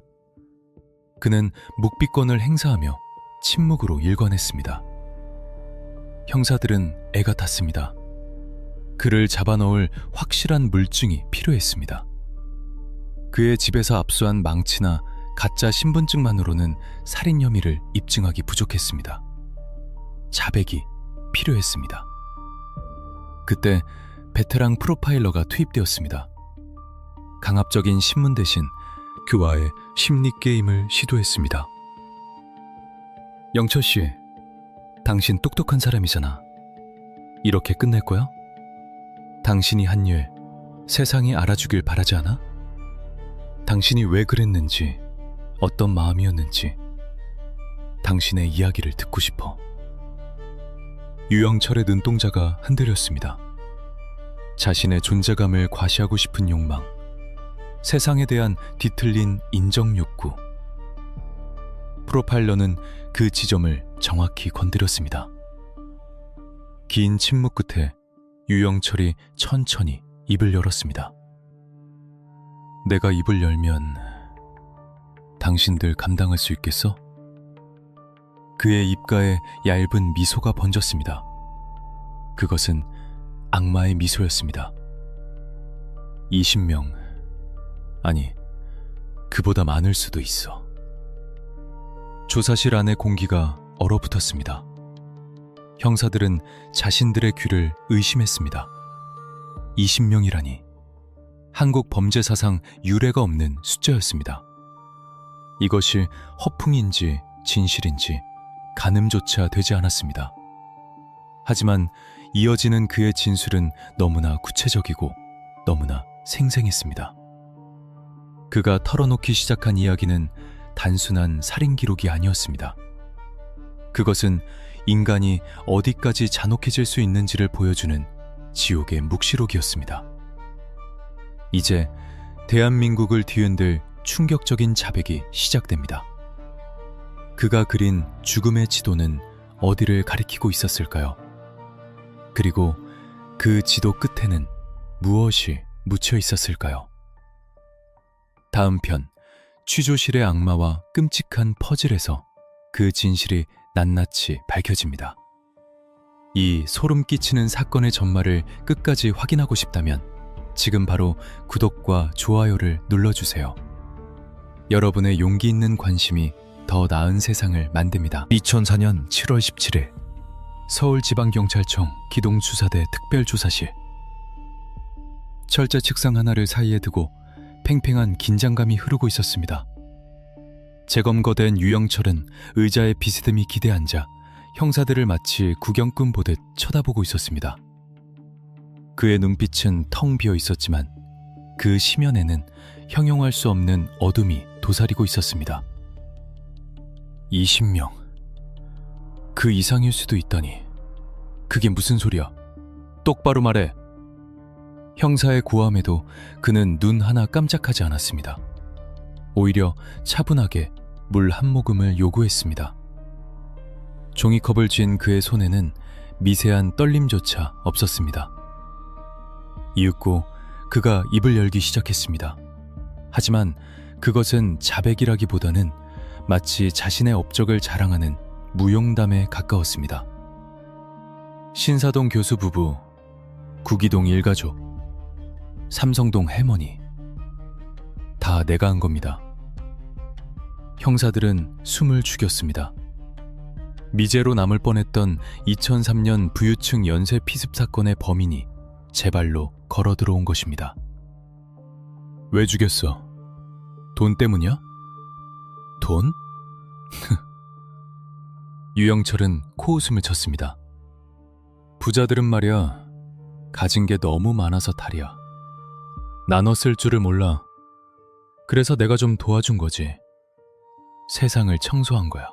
그는 묵비권을 행사하며 침묵으로 일관했습니다. 형사들은 애가 탔습니다. 그를 잡아넣을 확실한 물증이 필요했습니다. 그의 집에서 압수한 망치나 가짜 신분증만으로는 살인 혐의를 입증하기 부족했습니다. 자백이 필요했습니다. 그때 베테랑 프로파일러가 투입되었습니다. 강압적인 신문 대신 그와의 심리 게임을 시도했습니다. 영철 씨, 당신 똑똑한 사람이잖아. 이렇게 끝낼 거야? 당신이 한 일 세상이 알아주길 바라지 않아? 당신이 왜 그랬는지, 어떤 마음이었는지 당신의 이야기를 듣고 싶어. 유영철의 눈동자가 흔들렸습니다. 자신의 존재감을 과시하고 싶은 욕망, 세상에 대한 뒤틀린 인정 욕구. 프로파일러는 그 지점을 정확히 건드렸습니다. 긴 침묵 끝에 유영철이 천천히 입을 열었습니다. 내가 입을 열면 당신들 감당할 수 있겠어? 그의 입가에 얇은 미소가 번졌습니다. 그것은 악마의 미소였습니다. 20명, 아니, 그보다 많을 수도 있어. 조사실 안의 공기가 얼어붙었습니다. 형사들은 자신들의 귀를 의심했습니다. 20명이라니. 한국 범죄 사상 유례가 없는 숫자였습니다. 이것이 허풍인지 진실인지 가늠조차 되지 않았습니다. 하지만 이어지는 그의 진술은 너무나 구체적이고 너무나 생생했습니다. 그가 털어놓기 시작한 이야기는 단순한 살인 기록이 아니었습니다. 그것은 인간이 어디까지 잔혹해질 수 있는지를 보여주는 지옥의 묵시록이었습니다. 이제 대한민국을 뒤흔들 충격적인 자백이 시작됩니다. 그가 그린 죽음의 지도는 어디를 가리키고 있었을까요? 그리고 그 지도 끝에는 무엇이 묻혀 있었을까요? 다음 편, 취조실의 악마와 끔찍한 퍼즐에서 그 진실이 낱낱이 밝혀집니다. 이 소름 끼치는 사건의 전말을 끝까지 확인하고 싶다면 지금 바로 구독과 좋아요를 눌러주세요. 여러분의 용기 있는 관심이 더 나은 세상을 만듭니다. 2004년 7월 17일 서울지방경찰청 기동수사대 특별조사실. 철제 책상 하나를 사이에 두고 팽팽한 긴장감이 흐르고 있었습니다. 재검거된 유영철은 의자에 비스듬히 기대앉아 형사들을 마치 구경꾼 보듯 쳐다보고 있었습니다. 그의 눈빛은 텅 비어 있었지만 그 심연에는 형용할 수 없는 어둠이 도사리고 있었습니다. 20명. 그 이상일 수도 있다니. 그게 무슨 소리야? 똑바로 말해. 형사의 고함에도 그는 눈 하나 깜짝하지 않았습니다. 오히려 차분하게 물 한 모금을 요구했습니다. 종이컵을 쥔 그의 손에는 미세한 떨림조차 없었습니다. 이윽고 그가 입을 열기 시작했습니다. 하지만 그것은 자백이라기보다는 마치 자신의 업적을 자랑하는 무용담에 가까웠습니다. 신사동 교수 부부, 구기동 일가족, 삼성동 할머니, 다 내가 한 겁니다. 형사들은 숨을 죽였습니다. 미제로 남을 뻔했던 2003년 부유층 연쇄 피습 사건의 범인이 제 발로 걸어 들어온 것입니다. 왜 죽였어? 돈 때문이야? 돈? 유영철은 코웃음을 쳤습니다. 부자들은 말이야, 가진 게 너무 많아서 탈이야. 나눠 쓸 줄을 몰라. 그래서 내가 좀 도와준 거지. 세상을 청소한 거야.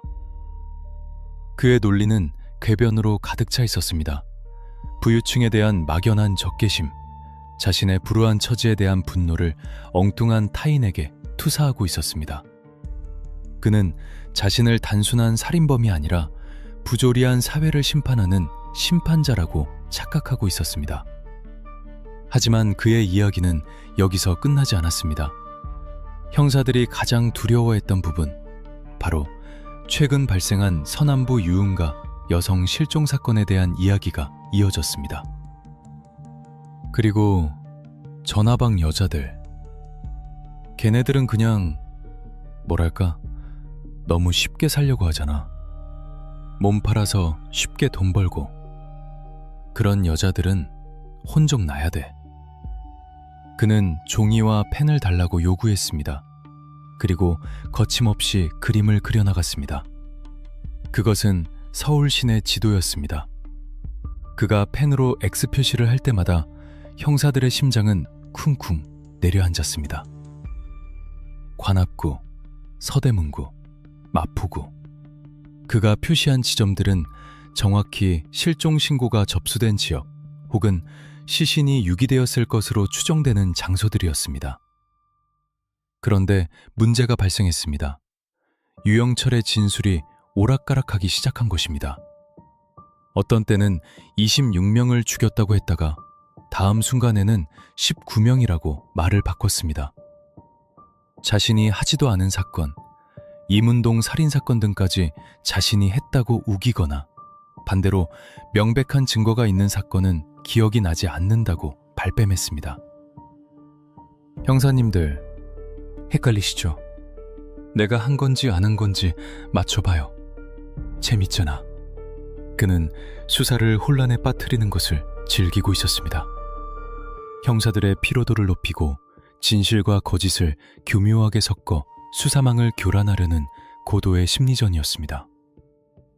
그의 논리는 궤변으로 가득 차 있었습니다. 부유층에 대한 막연한 적개심, 자신의 불우한 처지에 대한 분노를 엉뚱한 타인에게 투사하고 있었습니다. 그는 자신을 단순한 살인범이 아니라 부조리한 사회를 심판하는 심판자라고 착각하고 있었습니다. 하지만 그의 이야기는 여기서 끝나지 않았습니다. 형사들이 가장 두려워했던 부분, 바로 최근 발생한 서남부 유흥가 여성 실종 사건에 대한 이야기가 이어졌습니다. 그리고 전화방 여자들, 걔네들은 그냥 뭐랄까 너무 쉽게 살려고 하잖아. 몸 팔아서 쉽게 돈 벌고. 그런 여자들은 혼종 나야 돼. 그는 종이와 펜을 달라고 요구했습니다. 그리고 거침없이 그림을 그려나갔습니다. 그것은 서울 시내 지도였습니다. 그가 펜으로 X 표시를 할 때마다 형사들의 심장은 쿵쿵 내려앉았습니다. 관악구, 서대문구, 마포구. 그가 표시한 지점들은 정확히 실종 신고가 접수된 지역 혹은 시신이 유기되었을 것으로 추정되는 장소들이었습니다. 그런데 문제가 발생했습니다. 유영철의 진술이 오락가락하기 시작한 것입니다. 어떤 때는 26명을 죽였다고 했다가 다음 순간에는 19명이라고 말을 바꿨습니다. 자신이 하지도 않은 사건, 이문동 살인사건 등까지 자신이 했다고 우기거나 반대로 명백한 증거가 있는 사건은 기억이 나지 않는다고 발뺌했습니다. 형사님들, 헷갈리시죠? 내가 한 건지 안 한 건지 맞춰봐요. 재밌잖아. 그는 수사를 혼란에 빠뜨리는 것을 즐기고 있었습니다. 형사들의 피로도를 높이고 진실과 거짓을 교묘하게 섞어 수사망을 교란하려는 고도의 심리전이었습니다.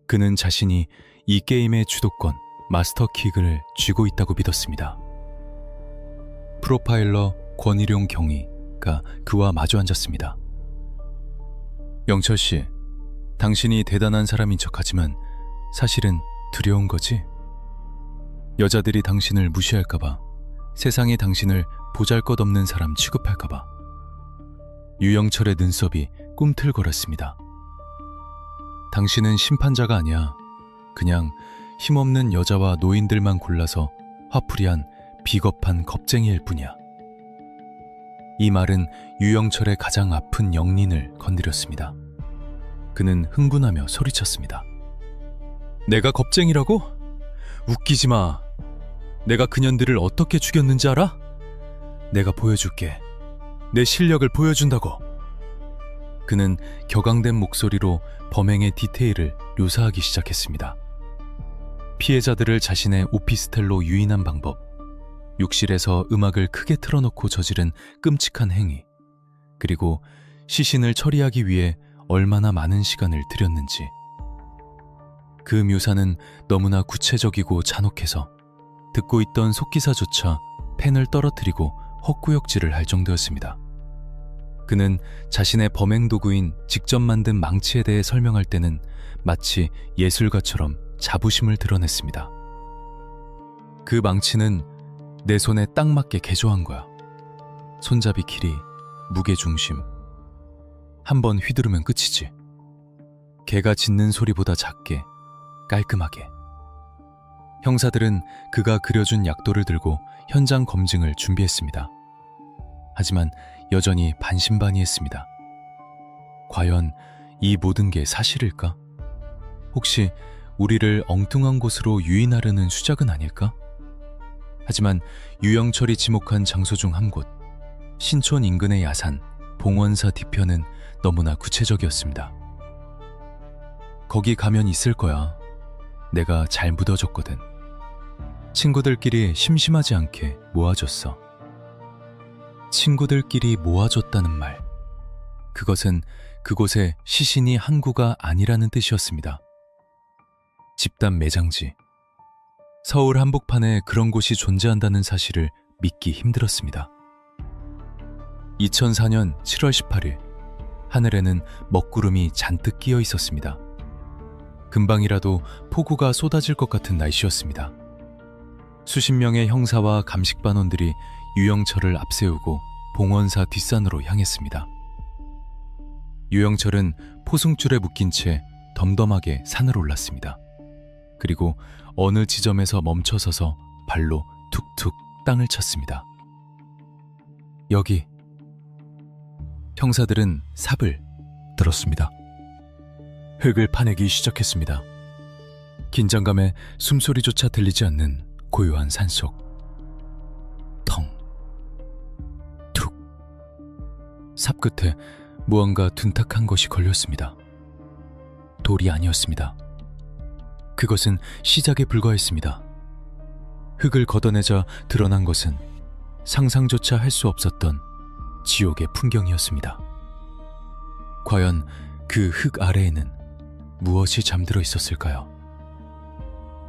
그는 자신이 이 게임의 주도권, 마스터킥을 쥐고 있다고 믿었습니다. 프로파일러 권일용 경위가 그와 마주 앉았습니다. 영철 씨, 당신이 대단한 사람인 척하지만 사실은 두려운 거지? 여자들이 당신을 무시할까봐, 세상이 당신을 보잘것없는 사람 취급할까봐. 유영철의 눈썹이 꿈틀거렸습니다. 당신은 심판자가 아니야. 그냥 힘없는 여자와 노인들만 골라서 화풀이한 비겁한 겁쟁이일 뿐이야. 이 말은 유영철의 가장 아픈 영린을 건드렸습니다. 그는 흥분하며 소리쳤습니다. 내가 겁쟁이라고? 웃기지 마. 내가 그년들을 어떻게 죽였는지 알아? 내가 보여줄게. 내 실력을 보여준다고. 그는 격앙된 목소리로 범행의 디테일을 묘사하기 시작했습니다. 피해자들을 자신의 오피스텔로 유인한 방법, 욕실에서 음악을 크게 틀어놓고 저지른 끔찍한 행위, 그리고 시신을 처리하기 위해 얼마나 많은 시간을 들였는지. 그 묘사는 너무나 구체적이고 잔혹해서 듣고 있던 속기사조차 펜을 떨어뜨리고 헛구역질을 할 정도였습니다. 그는 자신의 범행 도구인 직접 만든 망치에 대해 설명할 때는 마치 예술가처럼 자부심을 드러냈습니다. 그 망치는 내 손에 딱 맞게 개조한 거야. 손잡이 길이, 무게중심. 한번 휘두르면 끝이지. 개가 짖는 소리보다 작게, 깔끔하게. 형사들은 그가 그려준 약도를 들고 현장 검증을 준비했습니다. 하지만 여전히 반신반의했습니다. 과연 이 모든 게 사실일까? 혹시 우리를 엉뚱한 곳으로 유인하려는 수작은 아닐까? 하지만 유영철이 지목한 장소 중 한 곳, 신촌 인근의 야산, 봉원사 뒤편은 너무나 구체적이었습니다. 거기 가면 있을 거야. 내가 잘 묻어줬거든. 친구들끼리 심심하지 않게 모아줬어. 친구들끼리 모아줬다는 말. 그것은 그곳에 시신이 한 구가 아니라는 뜻이었습니다. 집단 매장지. 서울 한복판에 그런 곳이 존재한다는 사실을 믿기 힘들었습니다. 2004년 7월 18일, 하늘에는 먹구름이 잔뜩 끼어 있었습니다. 금방이라도 폭우가 쏟아질 것 같은 날씨였습니다. 수십 명의 형사와 감식반원들이 유영철을 앞세우고 봉원사 뒷산으로 향했습니다. 유영철은 포승줄에 묶인 채 덤덤하게 산을 올랐습니다. 그리고 어느 지점에서 멈춰서서 발로 툭툭 땅을 쳤습니다. 여기. 형사들은 삽을 들었습니다. 흙을 파내기 시작했습니다. 긴장감에 숨소리조차 들리지 않는 고요한 산속. 텅, 툭. 삽 끝에 무언가 둔탁한 것이 걸렸습니다. 돌이 아니었습니다. 그것은 시작에 불과했습니다. 흙을 걷어내자 드러난 것은 상상조차 할 수 없었던 지옥의 풍경이었습니다. 과연 그 흙 아래에는 무엇이 잠들어 있었을까요?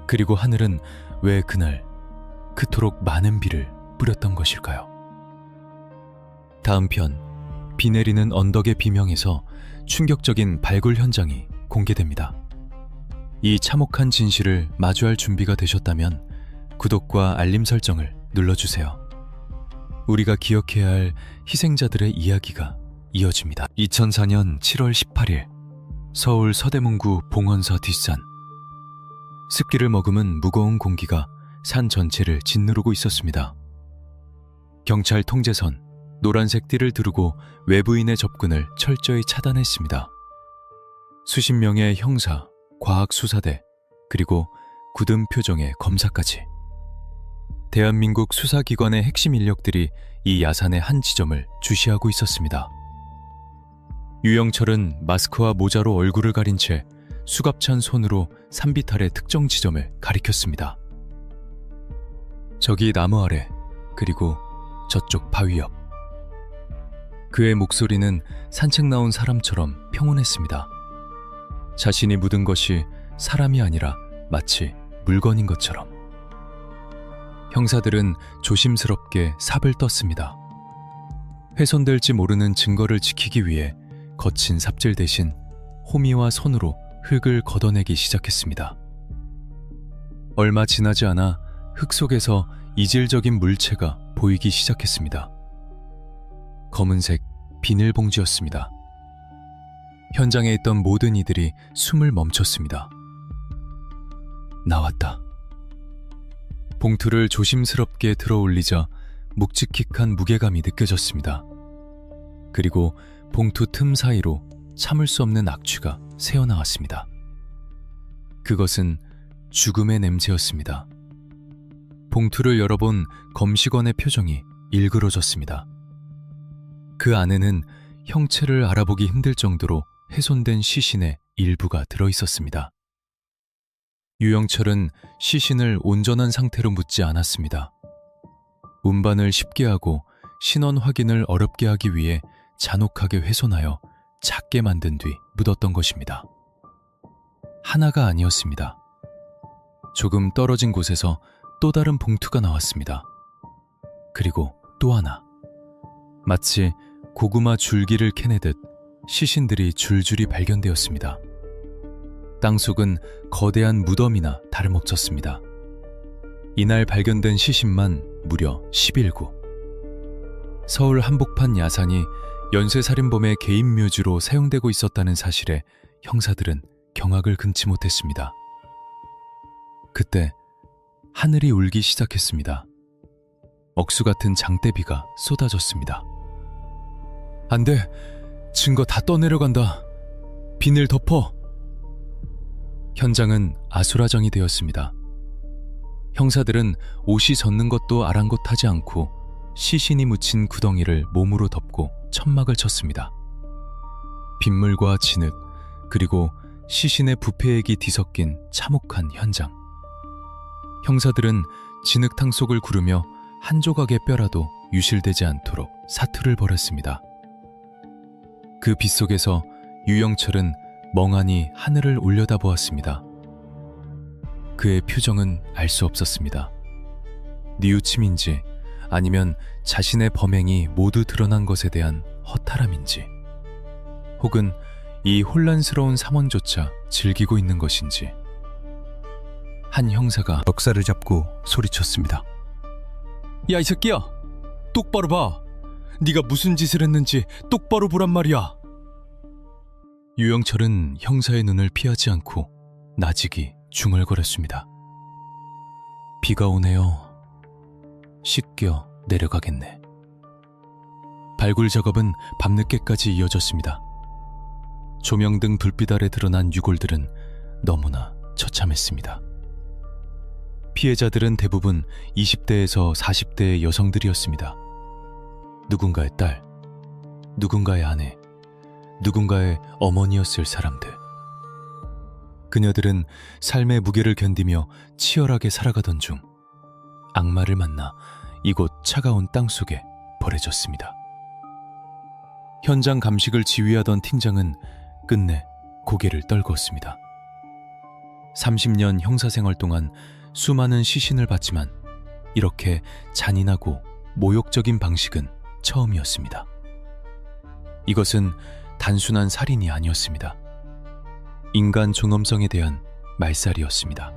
그리고 하늘은 왜 그날 그토록 많은 비를 뿌렸던 것일까요? 다음 편, 비 내리는 언덕의 비명에서 충격적인 발굴 현장이 공개됩니다. 이 참혹한 진실을 마주할 준비가 되셨다면 구독과 알림 설정을 눌러주세요. 우리가 기억해야 할 희생자들의 이야기가 이어집니다. 2004년 7월 18일 서울 서대문구 봉원사 뒷산. 습기를 머금은 무거운 공기가 산 전체를 짓누르고 있었습니다. 경찰 통제선, 노란색 띠를 두르고 외부인의 접근을 철저히 차단했습니다. 수십 명의 형사, 과학수사대, 그리고 굳은 표정의 검사까지. 대한민국 수사기관의 핵심 인력들이 이 야산의 한 지점을 주시하고 있었습니다. 유영철은 마스크와 모자로 얼굴을 가린 채 수갑찬 손으로 산비탈의 특정 지점을 가리켰습니다. 저기 나무 아래, 그리고 저쪽 바위 옆. 그의 목소리는 산책 나온 사람처럼 평온했습니다. 자신이 묻은 것이 사람이 아니라 마치 물건인 것처럼. 형사들은 조심스럽게 삽을 떴습니다. 훼손될지 모르는 증거를 지키기 위해 거친 삽질 대신 호미와 손으로 흙을 걷어내기 시작했습니다. 얼마 지나지 않아 흙 속에서 이질적인 물체가 보이기 시작했습니다. 검은색 비닐봉지였습니다. 현장에 있던 모든 이들이 숨을 멈췄습니다. 나왔다. 봉투를 조심스럽게 들어 올리자 묵직한 무게감이 느껴졌습니다. 그리고 봉투 틈 사이로 참을 수 없는 악취가 새어나왔습니다. 그것은 죽음의 냄새였습니다. 봉투를 열어본 검식원의 표정이 일그러졌습니다. 그 안에는 형체를 알아보기 힘들 정도로 훼손된 시신의 일부가 들어있었습니다. 유영철은 시신을 온전한 상태로 묻지 않았습니다. 운반을 쉽게 하고 신원 확인을 어렵게 하기 위해 잔혹하게 훼손하여 작게 만든 뒤 묻었던 것입니다. 하나가 아니었습니다. 조금 떨어진 곳에서 또 다른 봉투가 나왔습니다. 그리고 또 하나. 마치 고구마 줄기를 캐내듯 시신들이 줄줄이 발견되었습니다. 땅속은 거대한 무덤이나 다름없었습니다. 이날 발견된 시신만 무려 11구. 서울 한복판 야산이 연쇄살인범의 개인 묘지로 사용되고 있었다는 사실에 형사들은 경악을 금치 못했습니다. 그때 하늘이 울기 시작했습니다. 억수 같은 장대비가 쏟아졌습니다. 안 돼! 증거 다 떠내려간다! 비늘 덮어! 현장은 아수라장이 되었습니다. 형사들은 옷이 젖는 것도 아랑곳하지 않고 시신이 묻힌 구덩이를 몸으로 덮고 천막을 쳤습니다. 빗물과 진흙, 그리고 시신의 부패액이 뒤섞인 참혹한 현장. 형사들은 진흙탕 속을 구르며 한 조각의 뼈라도 유실되지 않도록 사투를 벌였습니다. 그 빗속에서 유영철은 멍하니 하늘을 올려다보았습니다. 그의 표정은 알 수 없었습니다. 뉘우침인지 아니면 자신의 범행이 모두 드러난 것에 대한 허탈함인지, 혹은 이 혼란스러운 상황조차 즐기고 있는 것인지. 한 형사가 멱살을 잡고 소리쳤습니다. 야, 이 새끼야! 똑바로 봐! 네가 무슨 짓을 했는지 똑바로 보란 말이야! 유영철은 형사의 눈을 피하지 않고 나직이 중얼거렸습니다. 비가 오네요. 씻겨 내려가겠네. 발굴 작업은 밤늦게까지 이어졌습니다. 조명등 불빛 아래 드러난 유골들은 너무나 처참했습니다. 피해자들은 대부분 20대에서 40대의 여성들이었습니다. 누군가의 딸, 누군가의 아내, 누군가의 어머니였을 사람들. 그녀들은 삶의 무게를 견디며 치열하게 살아가던 중 악마를 만나 이곳 차가운 땅속에 버려졌습니다. 현장 감식을 지휘하던 팀장은 끝내 고개를 떨구었습니다. 30년 형사생활 동안 수많은 시신을 봤지만 이렇게 잔인하고 모욕적인 방식은 처음이었습니다. 이것은 단순한 살인이 아니었습니다. 인간 존엄성에 대한 말살이었습니다.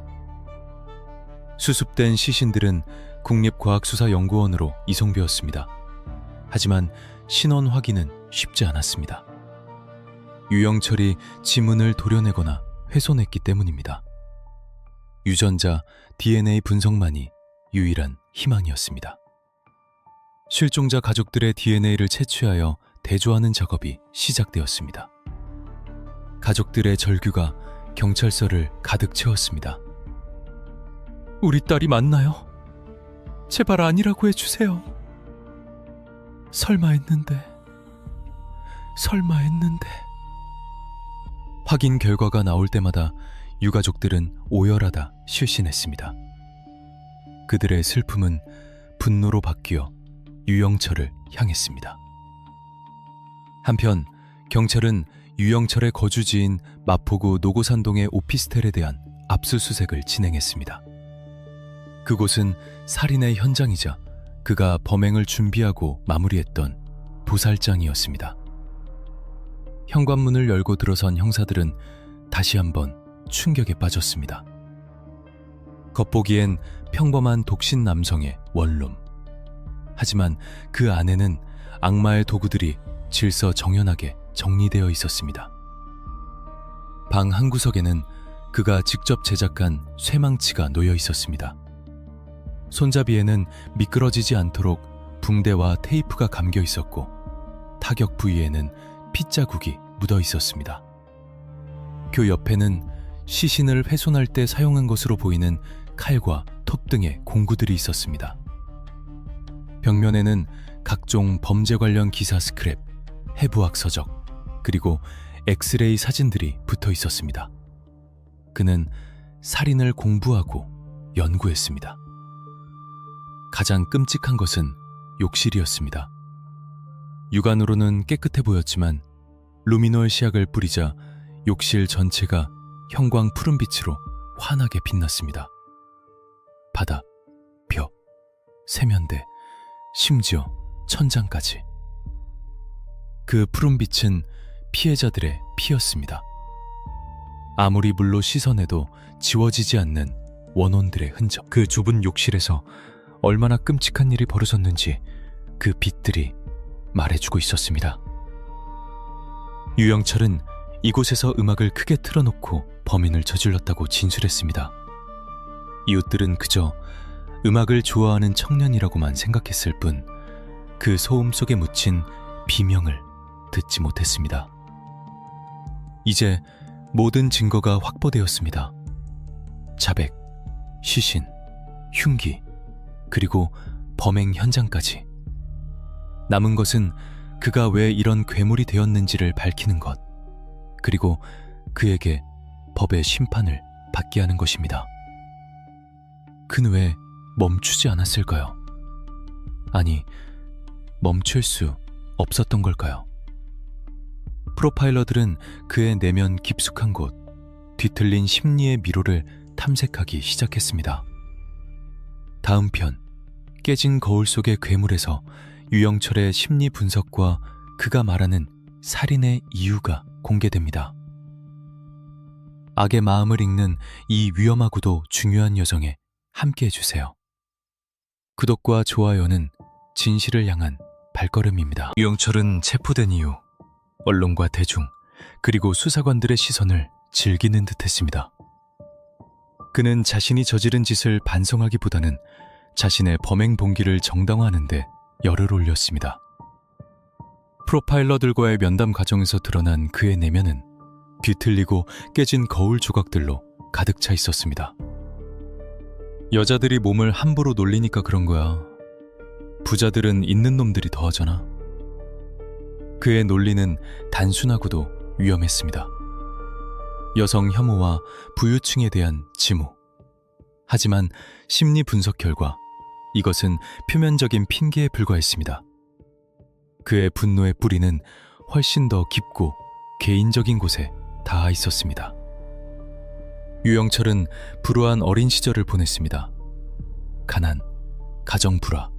수습된 시신들은 국립과학수사연구원으로 이송되었습니다. 하지만 신원 확인은 쉽지 않았습니다. 유영철이 지문을 도려내거나 훼손했기 때문입니다. 유전자 DNA 분석만이 유일한 희망이었습니다. 실종자 가족들의 DNA를 채취하여 대조하는 작업이 시작되었습니다. 가족들의 절규가 경찰서를 가득 채웠습니다. 우리 딸이 맞나요? 제발 아니라고 해주세요. 설마 했는데. 확인 결과가 나올 때마다 유가족들은 오열하다 실신했습니다. 그들의 슬픔은 분노로 바뀌어 유영철을 향했습니다. 한편 경찰은 유영철의 거주지인 마포구 노고산동의 오피스텔에 대한 압수수색을 진행했습니다. 그곳은 살인의 현장이자 그가 범행을 준비하고 마무리했던 도살장이었습니다. 현관문을 열고 들어선 형사들은 다시 한번 충격에 빠졌습니다. 겉보기엔 평범한 독신 남성의 원룸. 하지만 그 안에는 악마의 도구들이 질서정연하게 정리되어 있었습니다. 방 한 구석에는 그가 직접 제작한 쇠망치가 놓여 있었습니다. 손잡이에는 미끄러지지 않도록 붕대와 테이프가 감겨 있었고 타격 부위에는 핏자국이 묻어 있었습니다. 그 옆에는 시신을 훼손할 때 사용한 것으로 보이는 칼과 톱 등의 공구들이 있었습니다. 벽면에는 각종 범죄 관련 기사 스크랩, 해부학 서적, 그리고 엑스레이 사진들이 붙어 있었습니다. 그는 살인을 공부하고 연구했습니다. 가장 끔찍한 것은 욕실이었습니다. 육안으로는 깨끗해 보였지만 루미놀 시약을 뿌리자 욕실 전체가 형광 푸른빛으로 환하게 빛났습니다. 바닥, 벽, 세면대, 심지어 천장까지. 그 푸른빛은 피해자들의 피였습니다. 아무리 물로 씻어내도 지워지지 않는 원혼들의 흔적. 그 좁은 욕실에서 얼마나 끔찍한 일이 벌어졌는지 그 빛들이 말해주고 있었습니다. 유영철은 이곳에서 음악을 크게 틀어놓고 범인을 저질렀다고 진술했습니다. 이웃들은 그저 음악을 좋아하는 청년이라고만 생각했을 뿐 그 소음 속에 묻힌 비명을 듣지 못했습니다. 이제 모든 증거가 확보되었습니다. 자백, 시신, 흉기, 그리고 범행 현장까지. 남은 것은 그가 왜 이런 괴물이 되었는지를 밝히는 것, 그리고 그에게 법의 심판을 받게 하는 것입니다. 그는 왜 멈추지 않았을까요? 아니, 멈출 수 없었던 걸까요? 프로파일러들은 그의 내면 깊숙한 곳, 뒤틀린 심리의 미로를 탐색하기 시작했습니다. 다음 편, 깨진 거울 속의 괴물에서 유영철의 심리 분석과 그가 말하는 살인의 이유가 공개됩니다. 악의 마음을 읽는 이 위험하고도 중요한 여정에 함께해 주세요. 구독과 좋아요는 진실을 향한 발걸음입니다. 유영철은 체포된 이후 언론과 대중, 그리고 수사관들의 시선을 즐기는 듯했습니다. 그는 자신이 저지른 짓을 반성하기보다는 자신의 범행 동기를 정당화하는 데 열을 올렸습니다. 프로파일러들과의 면담 과정에서 드러난 그의 내면은 뒤틀리고 깨진 거울 조각들로 가득 차 있었습니다. 여자들이 몸을 함부로 놀리니까 그런 거야. 부자들은 있는 놈들이 더하잖아. 그의 논리는 단순하고도 위험했습니다. 여성 혐오와 부유층에 대한 지모. 하지만 심리 분석 결과 이것은 표면적인 핑계에 불과했습니다. 그의 분노의 뿌리는 훨씬 더 깊고 개인적인 곳에 닿아 있었습니다. 유영철은 불우한 어린 시절을 보냈습니다. 가난, 가정 불화,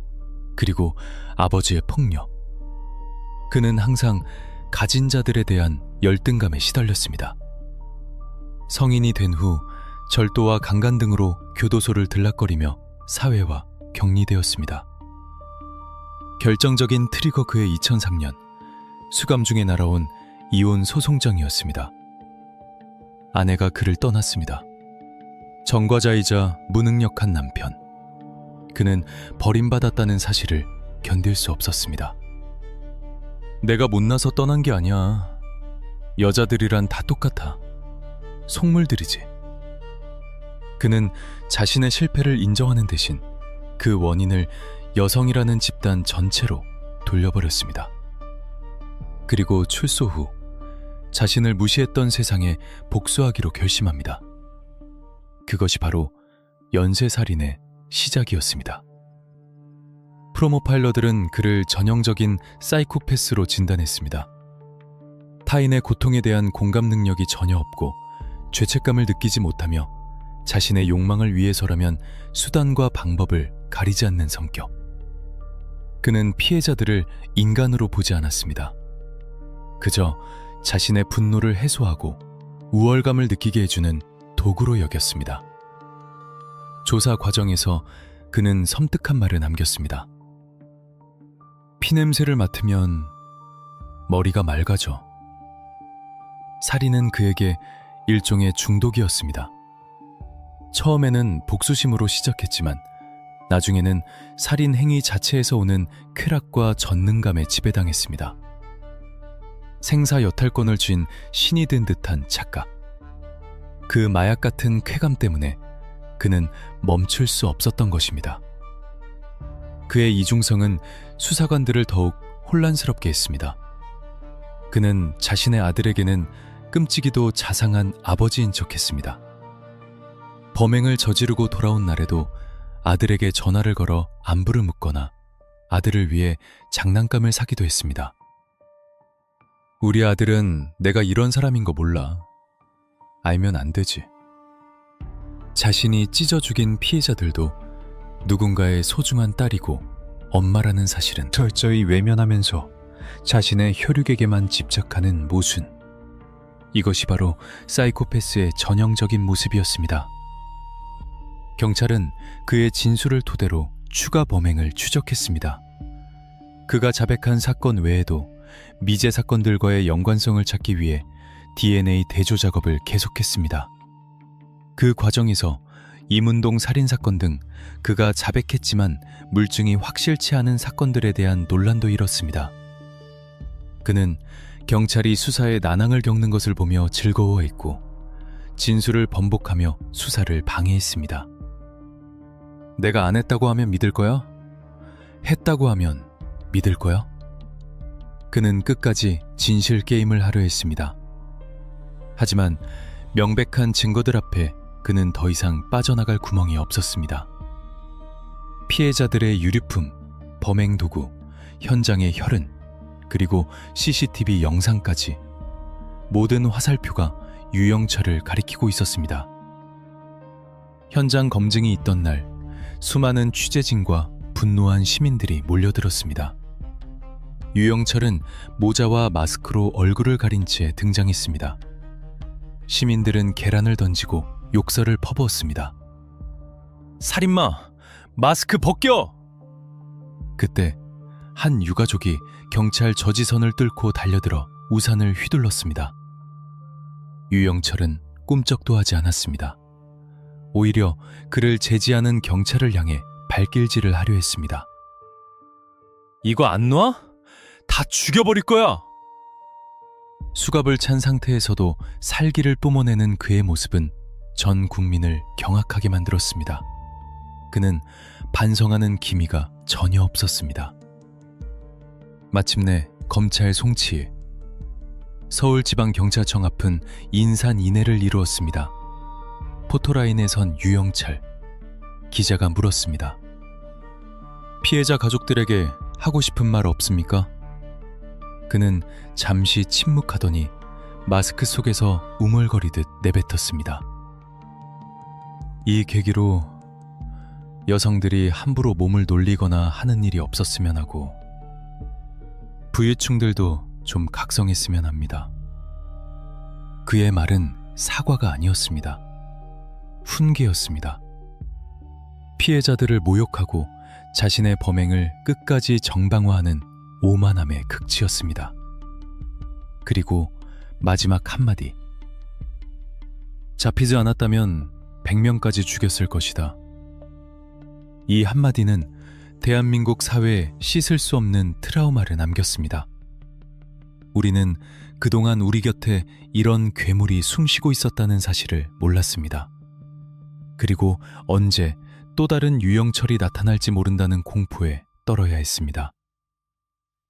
그리고 아버지의 폭력. 그는 항상 가진 자들에 대한 열등감에 시달렸습니다. 성인이 된 후 절도와 강간 등으로 교도소를 들락거리며 사회와 격리되었습니다. 결정적인 트리거 그의 2003년 수감 중에 날아온 이혼 소송장이었습니다. 아내가 그를 떠났습니다. 전과자이자 무능력한 남편. 그는 버림받았다는 사실을 견딜 수 없었습니다. 내가 못나서 떠난 게 아니야. 여자들이란 다 똑같아. 속물들이지. 그는 자신의 실패를 인정하는 대신 그 원인을 여성이라는 집단 전체로 돌려버렸습니다. 그리고 출소 후 자신을 무시했던 세상에 복수하기로 결심합니다. 그것이 바로 연쇄살인의 시작이었습니다. 프로모파일러들은 그를 전형적인 사이코패스로 진단했습니다. 타인의 고통에 대한 공감 능력이 전혀 없고 죄책감을 느끼지 못하며 자신의 욕망을 위해서라면 수단과 방법을 가리지 않는 성격. 그는 피해자들을 인간으로 보지 않았습니다. 그저 자신의 분노를 해소하고 우월감을 느끼게 해주는 도구로 여겼습니다. 조사 과정에서 그는 섬뜩한 말을 남겼습니다. 피냄새를 맡으면 머리가 맑아져. 살인은 그에게 일종의 중독이었습니다. 처음에는 복수심으로 시작했지만 나중에는 살인 행위 자체에서 오는 쾌락과 전능감에 지배당했습니다. 생사 여탈권을 쥔 신이 된 듯한 착각. 그 마약 같은 쾌감 때문에 그는 멈출 수 없었던 것입니다. 그의 이중성은 수사관들을 더욱 혼란스럽게 했습니다. 그는 자신의 아들에게는 끔찍이도 자상한 아버지인 척했습니다. 범행을 저지르고 돌아온 날에도 아들에게 전화를 걸어 안부를 묻거나 아들을 위해 장난감을 사기도 했습니다. 우리 아들은 내가 이런 사람인 거 몰라. 알면 안 되지. 자신이 찢어 죽인 피해자들도 누군가의 소중한 딸이고 엄마라는 사실은 철저히 외면하면서 자신의 혈육에게만 집착하는 모순. 이것이 바로 사이코패스의 전형적인 모습이었습니다. 경찰은 그의 진술을 토대로 추가 범행을 추적했습니다. 그가 자백한 사건 외에도 미제 사건들과의 연관성을 찾기 위해 DNA 대조 작업을 계속했습니다. 그 과정에서 이문동 살인사건 등 그가 자백했지만 물증이 확실치 않은 사건들에 대한 논란도 일었습니다. 그는 경찰이 수사에 난항을 겪는 것을 보며 즐거워했고 진술을 번복하며 수사를 방해했습니다. 내가 안 했다고 하면 믿을 거야? 했다고 하면 믿을 거야? 그는 끝까지 진실 게임을 하려 했습니다. 하지만 명백한 증거들 앞에 그는 더 이상 빠져나갈 구멍이 없었습니다. 피해자들의 유류품, 범행 도구, 현장의 혈흔, 그리고 CCTV 영상까지 모든 화살표가 유영철을 가리키고 있었습니다. 현장 검증이 있던 날 수많은 취재진과 분노한 시민들이 몰려들었습니다. 유영철은 모자와 마스크로 얼굴을 가린 채 등장했습니다. 시민들은 계란을 던지고 욕설을 퍼부었습니다. 살인마! 마스크 벗겨! 그때 한 유가족이 경찰 저지선을 뚫고 달려들어 우산을 휘둘렀습니다. 유영철은 꿈쩍도 하지 않았습니다. 오히려 그를 제지하는 경찰을 향해 발길질을 하려 했습니다. 이거 안 놔? 다 죽여버릴 거야! 수갑을 찬 상태에서도 살기를 뿜어내는 그의 모습은 전 국민을 경악하게 만들었습니다. 그는 반성하는 기미가 전혀 없었습니다. 마침내 검찰 송치일, 서울지방경찰청 앞은 인산인해를 이루었습니다. 포토라인에 선 유영철 기자가 물었습니다. 피해자 가족들에게 하고 싶은 말 없습니까? 그는 잠시 침묵하더니 마스크 속에서 우물거리듯 내뱉었습니다. 이 계기로 여성들이 함부로 몸을 놀리거나 하는 일이 없었으면 하고 부유층들도 좀 각성했으면 합니다. 그의 말은 사과가 아니었습니다. 훈계였습니다. 피해자들을 모욕하고 자신의 범행을 끝까지 정방화하는 오만함의 극치였습니다. 그리고 마지막 한마디. 잡히지 않았다면 100명까지 죽였을 것이다. 이 한마디는 대한민국 사회에 씻을 수 없는 트라우마를 남겼습니다. 우리는 그동안 우리 곁에 이런 괴물이 숨쉬고 있었다는 사실을 몰랐습니다. 그리고 언제 또 다른 유영철이 나타날지 모른다는 공포에 떨어야 했습니다.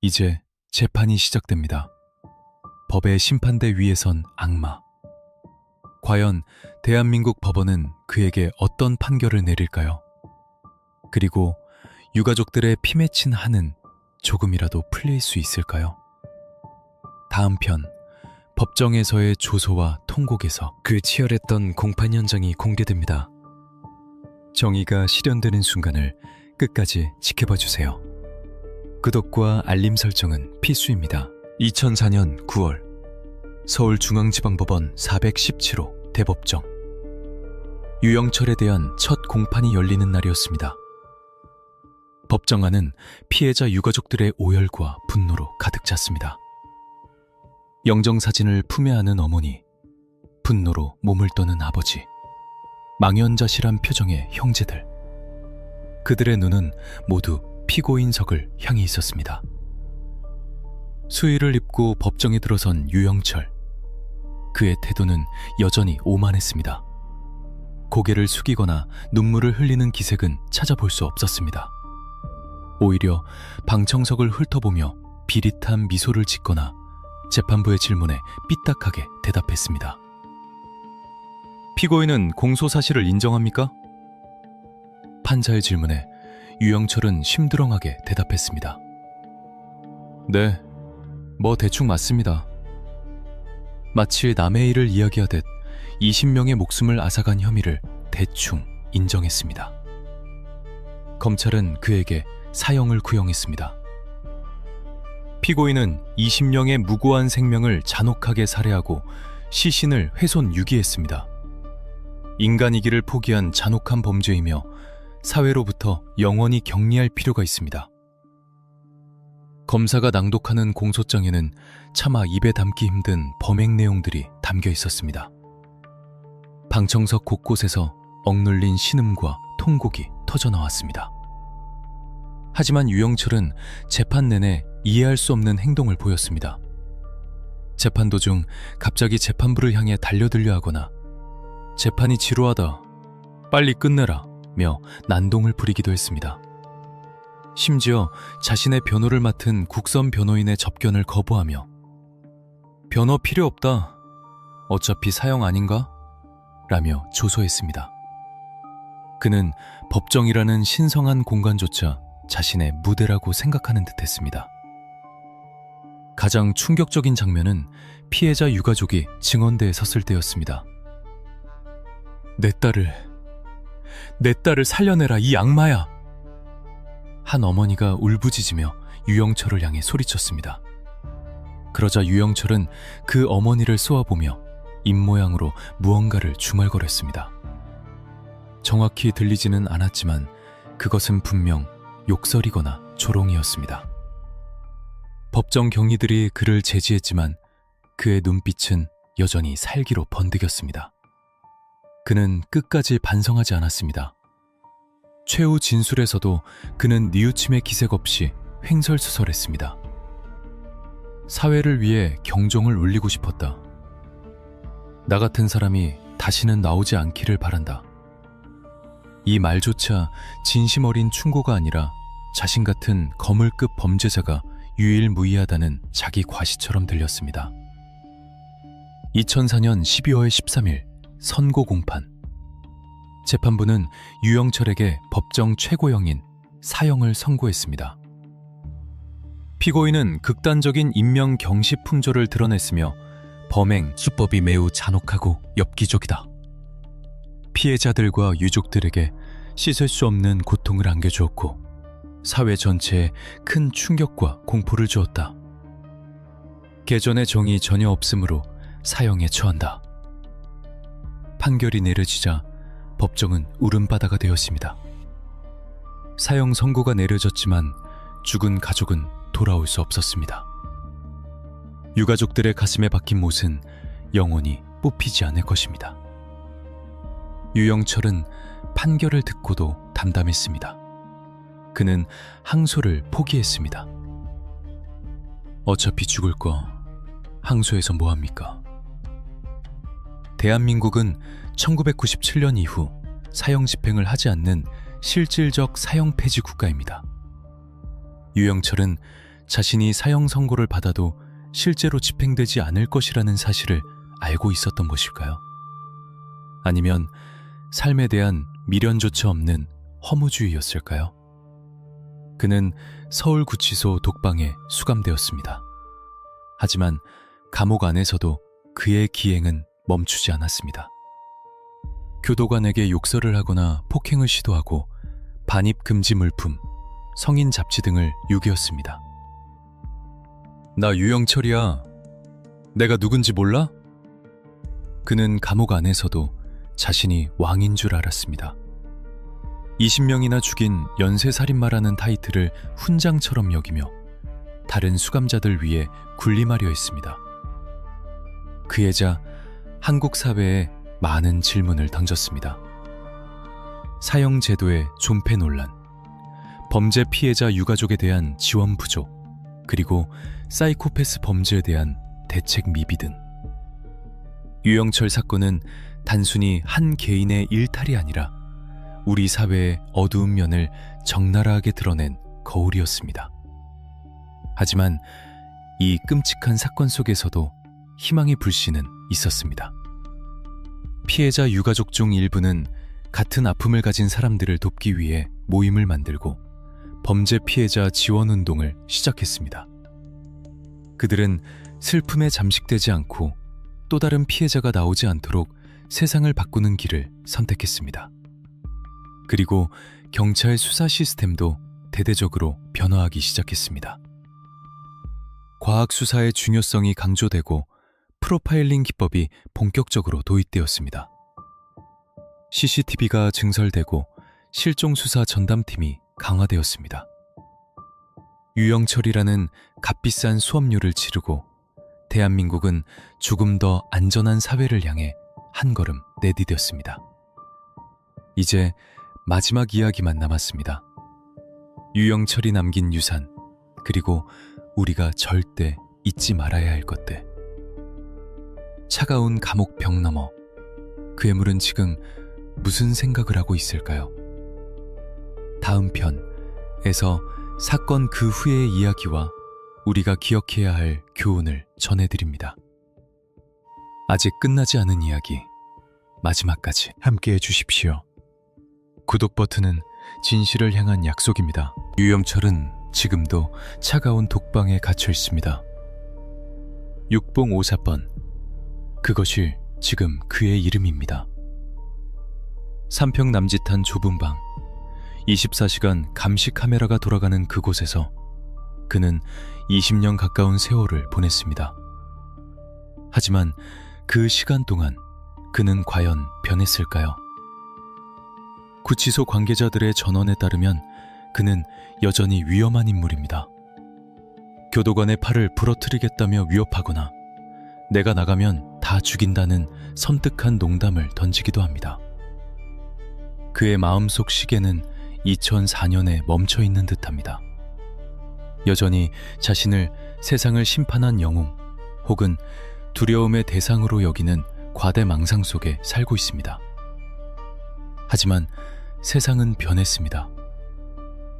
이제 재판이 시작됩니다. 법의 심판대 위에 선 악마. 과연 대한민국 법원은 그에게 어떤 판결을 내릴까요? 그리고 유가족들의 피 맺힌 한은 조금이라도 풀릴 수 있을까요? 다음 편, 법정에서의 조소와 통곡에서 그 치열했던 공판 현장이 공개됩니다. 정의가 실현되는 순간을 끝까지 지켜봐 주세요. 구독과 알림 설정은 필수입니다. 2004년 9월 서울중앙지방법원 417호 대법정. 유영철에 대한 첫 공판이 열리는 날이었습니다. 법정 안은 피해자 유가족들의 오열과 분노로 가득 찼습니다. 영정사진을 품에 안은 어머니, 분노로 몸을 떠는 아버지, 망연자실한 표정의 형제들. 그들의 눈은 모두 피고인석을 향해 있었습니다. 수의를 입고 법정에 들어선 유영철. 그의 태도는 여전히 오만했습니다. 고개를 숙이거나 눈물을 흘리는 기색은 찾아볼 수 없었습니다. 오히려 방청석을 훑어보며 비릿한 미소를 짓거나 재판부의 질문에 삐딱하게 대답했습니다. 피고인은 공소 사실을 인정합니까? 판사의 질문에 유영철은 심드렁하게 대답했습니다. 네, 뭐 대충 맞습니다. 마치 남의 일을 이야기하듯 20명의 목숨을 앗아간 혐의를 대충 인정했습니다. 검찰은 그에게 사형을 구형했습니다. 피고인은 20명의 무고한 생명을 잔혹하게 살해하고 시신을 훼손 유기했습니다. 인간이기를 포기한 잔혹한 범죄이며 사회로부터 영원히 격리할 필요가 있습니다. 검사가 낭독하는 공소장에는 차마 입에 담기 힘든 범행 내용들이 담겨 있었습니다. 방청석 곳곳에서 억눌린 신음과 통곡이 터져나왔습니다. 하지만 유영철은 재판 내내 이해할 수 없는 행동을 보였습니다. 재판 도중 갑자기 재판부를 향해 달려들려 하거나 재판이 지루하다, 빨리 끝내라 며 난동을 부리기도 했습니다. 심지어 자신의 변호를 맡은 국선 변호인의 접견을 거부하며 변호 필요 없다, 어차피 사형 아닌가? 라며 조소했습니다. 그는 법정이라는 신성한 공간조차 자신의 무대라고 생각하는 듯했습니다. 가장 충격적인 장면은 피해자 유가족이 증언대에 섰을 때였습니다. 내 딸을 살려내라, 이 악마야! 한 어머니가 울부짖으며 유영철을 향해 소리쳤습니다. 그러자 유영철은 그 어머니를 쏘아보며 입모양으로 무언가를 중얼거렸습니다. 정확히 들리지는 않았지만 그것은 분명 욕설이거나 조롱이었습니다. 법정 경위들이 그를 제지했지만 그의 눈빛은 여전히 살기로 번득였습니다. 그는 끝까지 반성하지 않았습니다. 최후 진술에서도 그는 뉘우침의 기색 없이 횡설수설했습니다. 사회를 위해 경종을 울리고 싶었다. 나 같은 사람이 다시는 나오지 않기를 바란다. 이 말조차 진심 어린 충고가 아니라 자신 같은 거물급 범죄자가 유일무이하다는 자기 과시처럼 들렸습니다. 2004년 12월 13일 선고 공판. 재판부는 유영철에게 법정 최고형인 사형을 선고했습니다. 피고인은 극단적인 인명 경시 풍조를 드러냈으며 범행 수법이 매우 잔혹하고 엽기적이다. 피해자들과 유족들에게 씻을 수 없는 고통을 안겨주었고 사회 전체에 큰 충격과 공포를 주었다. 개전의 정이 전혀 없으므로 사형에 처한다. 판결이 내려지자 법정은 울음바다가 되었습니다. 사형 선고가 내려졌지만 죽은 가족은 돌아올 수 없었습니다. 유가족들의 가슴에 박힌 못은 영원히 뽑히지 않을 것입니다. 유영철은 판결을 듣고도 담담했습니다. 그는 항소를 포기했습니다. 어차피 죽을 거 항소해서 뭐합니까? 대한민국은 1997년 이후 사형 집행을 하지 않는 실질적 사형 폐지 국가입니다. 유영철은 자신이 사형 선고를 받아도 실제로 집행되지 않을 것이라는 사실을 알고 있었던 것일까요? 아니면 삶에 대한 미련조차 없는 허무주의였을까요? 그는 서울구치소 독방에 수감되었습니다. 하지만 감옥 안에서도 그의 기행은 멈추지 않았습니다. 교도관에게 욕설을 하거나 폭행을 시도하고 반입 금지 물품, 성인 잡지 등을 유기했습니다. 나 유영철이야. 내가 누군지 몰라? 그는 감옥 안에서도 자신이 왕인 줄 알았습니다. 20명이나 죽인 연쇄살인마라는 타이틀을 훈장처럼 여기며 다른 수감자들 위해 군림하려 했습니다. 그애자 한국 사회에 많은 질문을 던졌습니다. 사형 제도의 존폐 논란, 범죄 피해자 유가족에 대한 지원 부족, 그리고 사이코패스 범죄에 대한 대책 미비 등. 유영철 사건은 단순히 한 개인의 일탈이 아니라 우리 사회의 어두운 면을 적나라하게 드러낸 거울이었습니다. 하지만 이 끔찍한 사건 속에서도 희망의 불씨는 있었습니다. 피해자 유가족 중 일부는 같은 아픔을 가진 사람들을 돕기 위해 모임을 만들고 범죄 피해자 지원 운동을 시작했습니다. 그들은 슬픔에 잠식되지 않고 또 다른 피해자가 나오지 않도록 세상을 바꾸는 길을 선택했습니다. 그리고 경찰 수사 시스템도 대대적으로 변화하기 시작했습니다. 과학 수사의 중요성이 강조되고 프로파일링 기법이 본격적으로 도입되었습니다. CCTV가 증설되고 실종 수사 전담팀이 강화되었습니다. 유영철이라는 값비싼 수업료를 치르고 대한민국은 조금 더 안전한 사회를 향해 한 걸음 내디뎠습니다. 이제 마지막 이야기만 남았습니다. 유영철이 남긴 유산, 그리고 우리가 절대 잊지 말아야 할 것들. 차가운 감옥 벽 너머, 그 애물은 지금 무슨 생각을 하고 있을까요? 다음 편에서 사건 그 후의 이야기와 우리가 기억해야 할 교훈을 전해드립니다. 아직 끝나지 않은 이야기, 마지막까지 함께해 주십시오. 구독 버튼은 진실을 향한 약속입니다. 유영철은 지금도 차가운 독방에 갇혀 있습니다. 육봉 54번, 그것이 지금 그의 이름입니다. 3평 남짓한 좁은 방, 24시간 감시 카메라가 돌아가는 그곳에서 그는 20년 가까운 세월을 보냈습니다. 하지만 그 시간 동안 그는 과연 변했을까요? 구치소 관계자들의 전언에 따르면 그는 여전히 위험한 인물입니다. 교도관의 팔을 부러뜨리겠다며 위협하거나 내가 나가면 다 죽인다는 섬뜩한 농담을 던지기도 합니다. 그의 마음속 시계는 2004년에 멈춰 있는 듯합니다. 여전히 자신을 세상을 심판한 영웅 혹은 두려움의 대상으로 여기는 과대망상 속에 살고 있습니다. 하지만 세상은 변했습니다.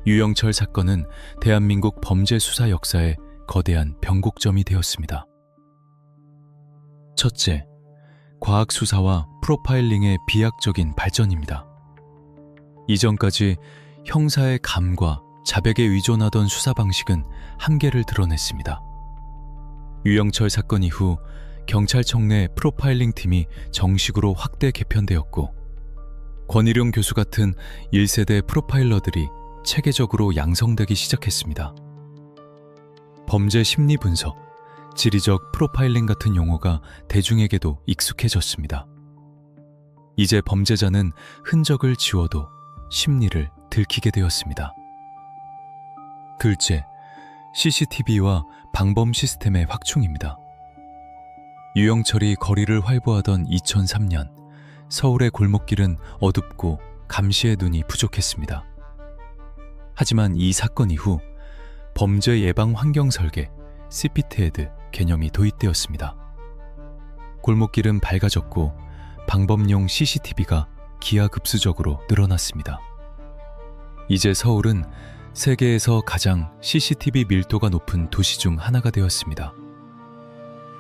유영철 사건은 대한민국 범죄 수사 역사의 거대한 변곡점이 되었습니다. 첫째, 과학 수사와 프로파일링의 비약적인 발전입니다. 이전까지 형사의 감과 자백에 의존하던 수사 방식은 한계를 드러냈습니다. 유영철 사건 이후 경찰청 내 프로파일링 팀이 정식으로 확대 개편되었고, 권일용 교수 같은 1세대 프로파일러들이 체계적으로 양성되기 시작했습니다. 범죄 심리 분석, 지리적 프로파일링 같은 용어가 대중에게도 익숙해졌습니다. 이제 범죄자는 흔적을 지워도 심리를 들키게 되었습니다. 둘째, CCTV와 방범 시스템의 확충입니다. 유영철이 거리를 활보하던 2003년, 서울의 골목길은 어둡고 감시의 눈이 부족했습니다. 하지만 이 사건 이후 범죄 예방 환경 설계, CPTED 개념이 도입되었습니다. 골목길은 밝아졌고 방범용 CCTV가 기하급수적으로 늘어났습니다. 이제 서울은 세계에서 가장 CCTV 밀도가 높은 도시 중 하나가 되었습니다.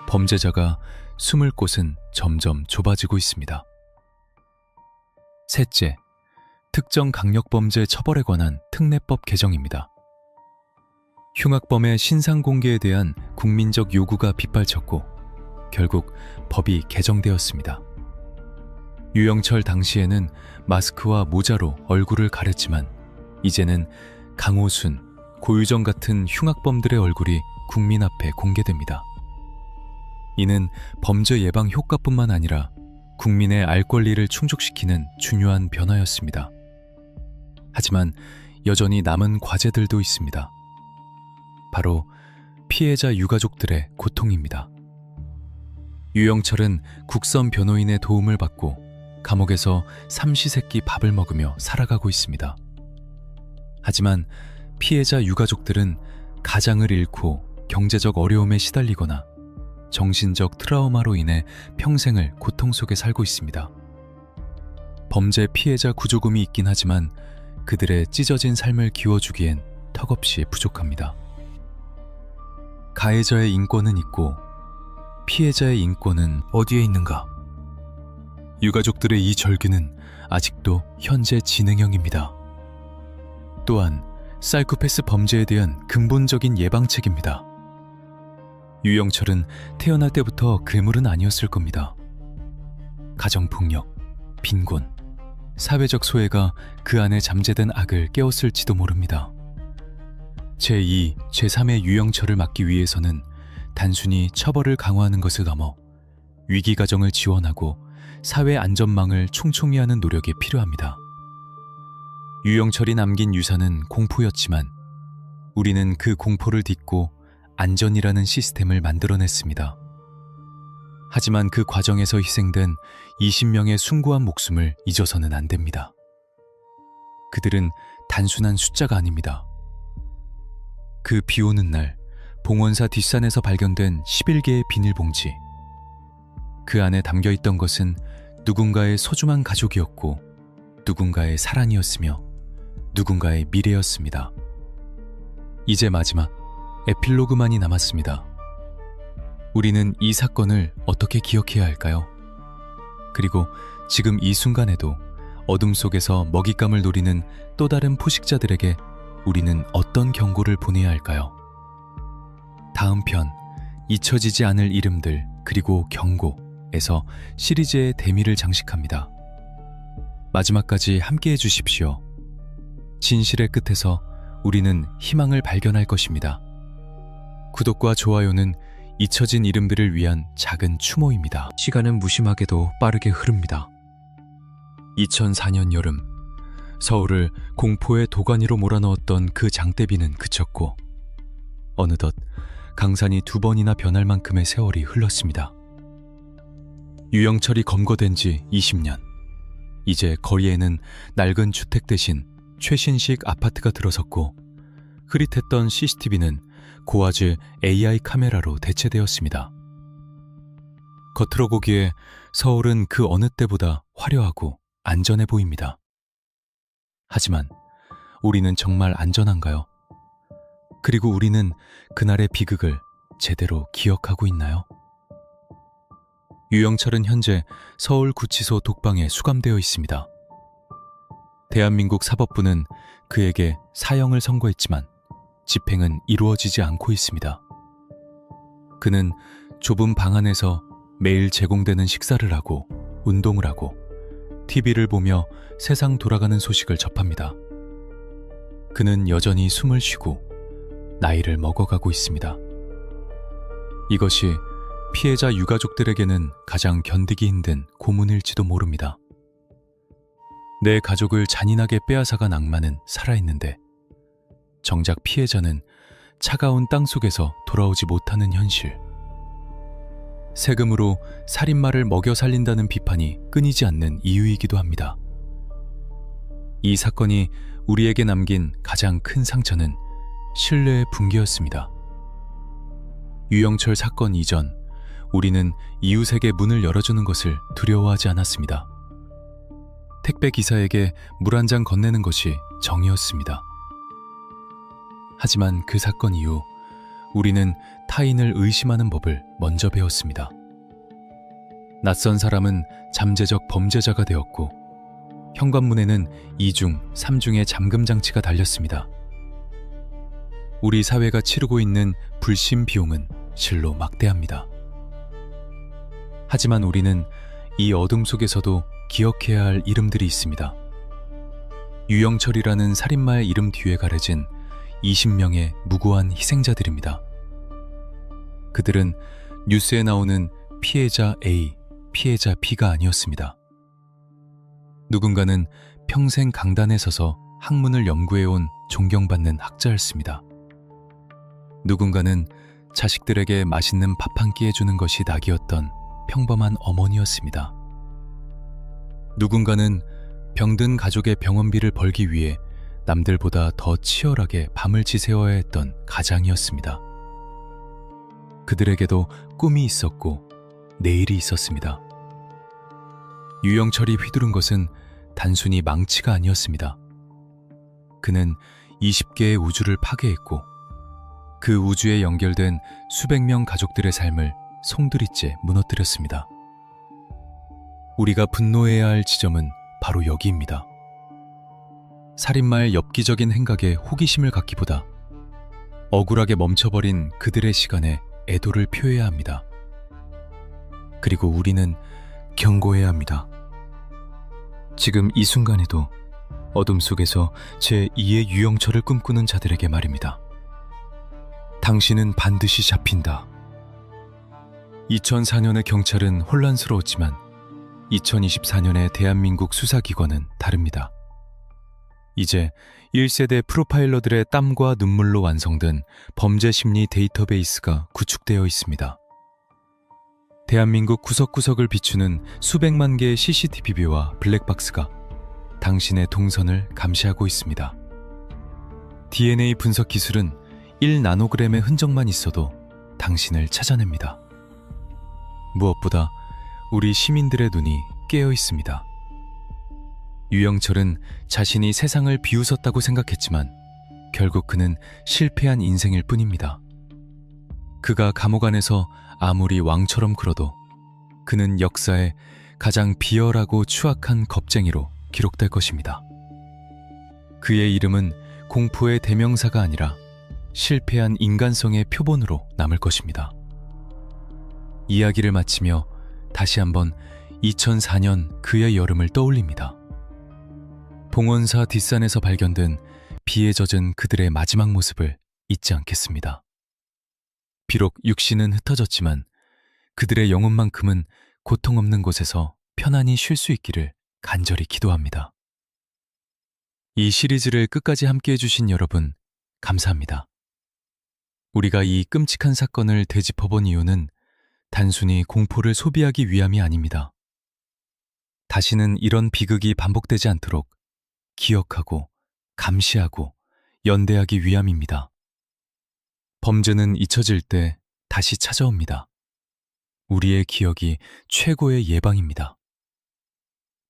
범죄자가 숨을 곳은 점점 좁아지고 있습니다. 셋째, 특정 강력범죄 처벌에 관한 특례법 개정입니다. 흉악범의 신상 공개에 대한 국민적 요구가 빗발쳤고 결국 법이 개정되었습니다. 유영철 당시에는 마스크와 모자로 얼굴을 가렸지만 이제는 강호순, 고유정 같은 흉악범들의 얼굴이 국민 앞에 공개됩니다. 이는 범죄 예방 효과뿐만 아니라 국민의 알 권리를 충족시키는 중요한 변화였습니다. 하지만 여전히 남은 과제들도 있습니다. 바로 피해자 유가족들의 고통입니다. 유영철은 국선 변호인의 도움을 받고 감옥에서 삼시세끼 밥을 먹으며 살아가고 있습니다. 하지만 피해자 유가족들은 가장을 잃고 경제적 어려움에 시달리거나 정신적 트라우마로 인해 평생을 고통 속에 살고 있습니다. 범죄 피해자 구조금이 있긴 하지만 그들의 찢어진 삶을 기워주기엔 턱없이 부족합니다. 가해자의 인권은 있고 피해자의 인권은 어디에 있는가? 유가족들의 이 절규는 아직도 현재 진행형입니다. 또한 사이코패스 범죄에 대한 근본적인 예방책입니다. 유영철은 태어날 때부터 괴물은 아니었을 겁니다. 가정폭력, 빈곤, 사회적 소외가 그 안에 잠재된 악을 깨웠을지도 모릅니다. 제2, 제3의 유영철을 막기 위해서는 단순히 처벌을 강화하는 것을 넘어 위기가정을 지원하고 사회 안전망을 촘촘히 하는 노력이 필요합니다. 유영철이 남긴 유산은 공포였지만 우리는 그 공포를 딛고 안전이라는 시스템을 만들어냈습니다. 하지만 그 과정에서 희생된 20명의 숭고한 목숨을 잊어서는 안 됩니다. 그들은 단순한 숫자가 아닙니다. 그 비오는 날 봉원사 뒷산에서 발견된 11개의 비닐봉지. 그 안에 담겨있던 것은 누군가의 소중한 가족이었고 누군가의 사랑이었으며 누군가의 미래였습니다. 이제 마지막 에필로그만이 남았습니다. 우리는 이 사건을 어떻게 기억해야 할까요? 그리고 지금 이 순간에도 어둠 속에서 먹잇감을 노리는 또 다른 포식자들에게 우리는 어떤 경고를 보내야 할까요? 다음 편 잊혀지지 않을 이름들 그리고 경고에서 시리즈의 대미를 장식합니다. 마지막까지 함께해 주십시오. 진실의 끝에서 우리는 희망을 발견할 것입니다. 구독과 좋아요는 잊혀진 이름들을 위한 작은 추모입니다. 시간은 무심하게도 빠르게 흐릅니다. 2004년 여름, 서울을 공포의 도가니로 몰아넣었던 그 장대비는 그쳤고 어느덧 강산이 2번이나 변할 만큼의 세월이 흘렀습니다. 유영철이 검거된 지 20년. 이제 거리에는 낡은 주택 대신 최신식 아파트가 들어섰고 흐릿했던 CCTV는 고화질 AI 카메라로 대체되었습니다. 겉으로 보기에 서울은 그 어느 때보다 화려하고 안전해 보입니다. 하지만 우리는 정말 안전한가요? 그리고 우리는 그날의 비극을 제대로 기억하고 있나요? 유영철은 현재 서울구치소 독방에 수감되어 있습니다. 대한민국 사법부는 그에게 사형을 선고했지만 집행은 이루어지지 않고 있습니다. 그는 좁은 방 안에서 매일 제공되는 식사를 하고 운동을 하고 TV를 보며 세상 돌아가는 소식을 접합니다. 그는 여전히 숨을 쉬고 나이를 먹어가고 있습니다. 이것이 피해자 유가족들에게는 가장 견디기 힘든 고문일지도 모릅니다. 내 가족을 잔인하게 빼앗아간 악마는 살아있는데 정작 피해자는 차가운 땅속에서 돌아오지 못하는 현실. 세금으로 살인마를 먹여 살린다는 비판이 끊이지 않는 이유이기도 합니다. 이 사건이 우리에게 남긴 가장 큰 상처는 신뢰의 붕괴였습니다. 유영철 사건 이전, 우리는 이웃에게 문을 열어주는 것을 두려워하지 않았습니다. 택배 기사에게 물 한 잔 건네는 것이 정이었습니다. 하지만 그 사건 이후 우리는 타인을 의심하는 법을 먼저 배웠습니다. 낯선 사람은 잠재적 범죄자가 되었고 현관문에는 2중, 3중의 잠금 장치가 달렸습니다. 우리 사회가 치르고 있는 불심 비용은 실로 막대합니다. 하지만 우리는 이 어둠 속에서도 기억해야 할 이름들이 있습니다. 유영철이라는 살인마의 이름 뒤에 가려진 20명의 무고한 희생자들입니다. 그들은 뉴스에 나오는 피해자 A, 피해자 B가 아니었습니다. 누군가는 평생 강단에 서서 학문을 연구해온 존경받는 학자였습니다. 누군가는 자식들에게 맛있는 밥 한 끼 해주는 것이 낙이었던 평범한 어머니였습니다. 누군가는 병든 가족의 병원비를 벌기 위해 남들보다 더 치열하게 밤을 지새워야 했던 가장이었습니다. 그들에게도 꿈이 있었고 내일이 있었습니다. 유영철이 휘두른 것은 단순히 망치가 아니었습니다. 그는 20개의 우주를 파괴했고 그 우주에 연결된 수백 명 가족들의 삶을 송두리째 무너뜨렸습니다. 우리가 분노해야 할 지점은 바로 여기입니다. 살인마의 엽기적인 행각에 호기심을 갖기보다 억울하게 멈춰버린 그들의 시간에 애도를 표해야 합니다. 그리고 우리는 경고해야 합니다. 지금 이 순간에도 어둠 속에서 제2의 유영철을 꿈꾸는 자들에게 말입니다. 당신은 반드시 잡힌다. 2004년의 경찰은 혼란스러웠지만 2024년의 대한민국 수사기관은 다릅니다. 이제 1세대 프로파일러들의 땀과 눈물로 완성된 범죄 심리 데이터베이스가 구축되어 있습니다. 대한민국 구석구석을 비추는 수백만 개의 CCTV와 블랙박스가 당신의 동선을 감시하고 있습니다. DNA 분석 기술은 1나노그램의 흔적만 있어도 당신을 찾아냅니다. 무엇보다 우리 시민들의 눈이 깨어 있습니다. 유영철은 자신이 세상을 비웃었다고 생각했지만 결국 그는 실패한 인생일 뿐입니다. 그가 감옥 안에서 아무리 왕처럼 굴어도 그는 역사의 가장 비열하고 추악한 겁쟁이로 기록될 것입니다. 그의 이름은 공포의 대명사가 아니라 실패한 인간성의 표본으로 남을 것입니다. 이야기를 마치며 다시 한번 2004년 그의 여름을 떠올립니다. 봉원사 뒷산에서 발견된 비에 젖은 그들의 마지막 모습을 잊지 않겠습니다. 비록 육신은 흩어졌지만 그들의 영혼만큼은 고통 없는 곳에서 편안히 쉴 수 있기를 간절히 기도합니다. 이 시리즈를 끝까지 함께해 주신 여러분, 감사합니다. 우리가 이 끔찍한 사건을 되짚어본 이유는 단순히 공포를 소비하기 위함이 아닙니다. 다시는 이런 비극이 반복되지 않도록 기억하고 감시하고 연대하기 위함입니다. 범죄는 잊혀질 때 다시 찾아옵니다. 우리의 기억이 최고의 예방입니다.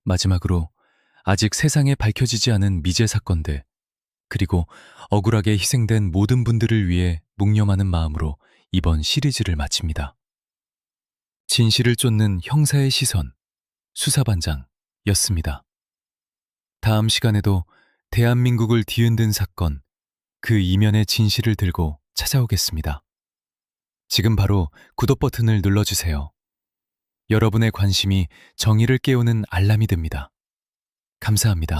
마지막으로 아직 세상에 밝혀지지 않은 미제 사건들, 그리고 억울하게 희생된 모든 분들을 위해 묵념하는 마음으로 이번 시리즈를 마칩니다. 진실을 쫓는 형사의 시선, 수사반장이었습니다. 다음 시간에도 대한민국을 뒤흔든 사건, 그 이면의 진실을 들고 찾아오겠습니다. 지금 바로 구독 버튼을 눌러주세요. 여러분의 관심이 정의를 깨우는 알람이 됩니다. 감사합니다.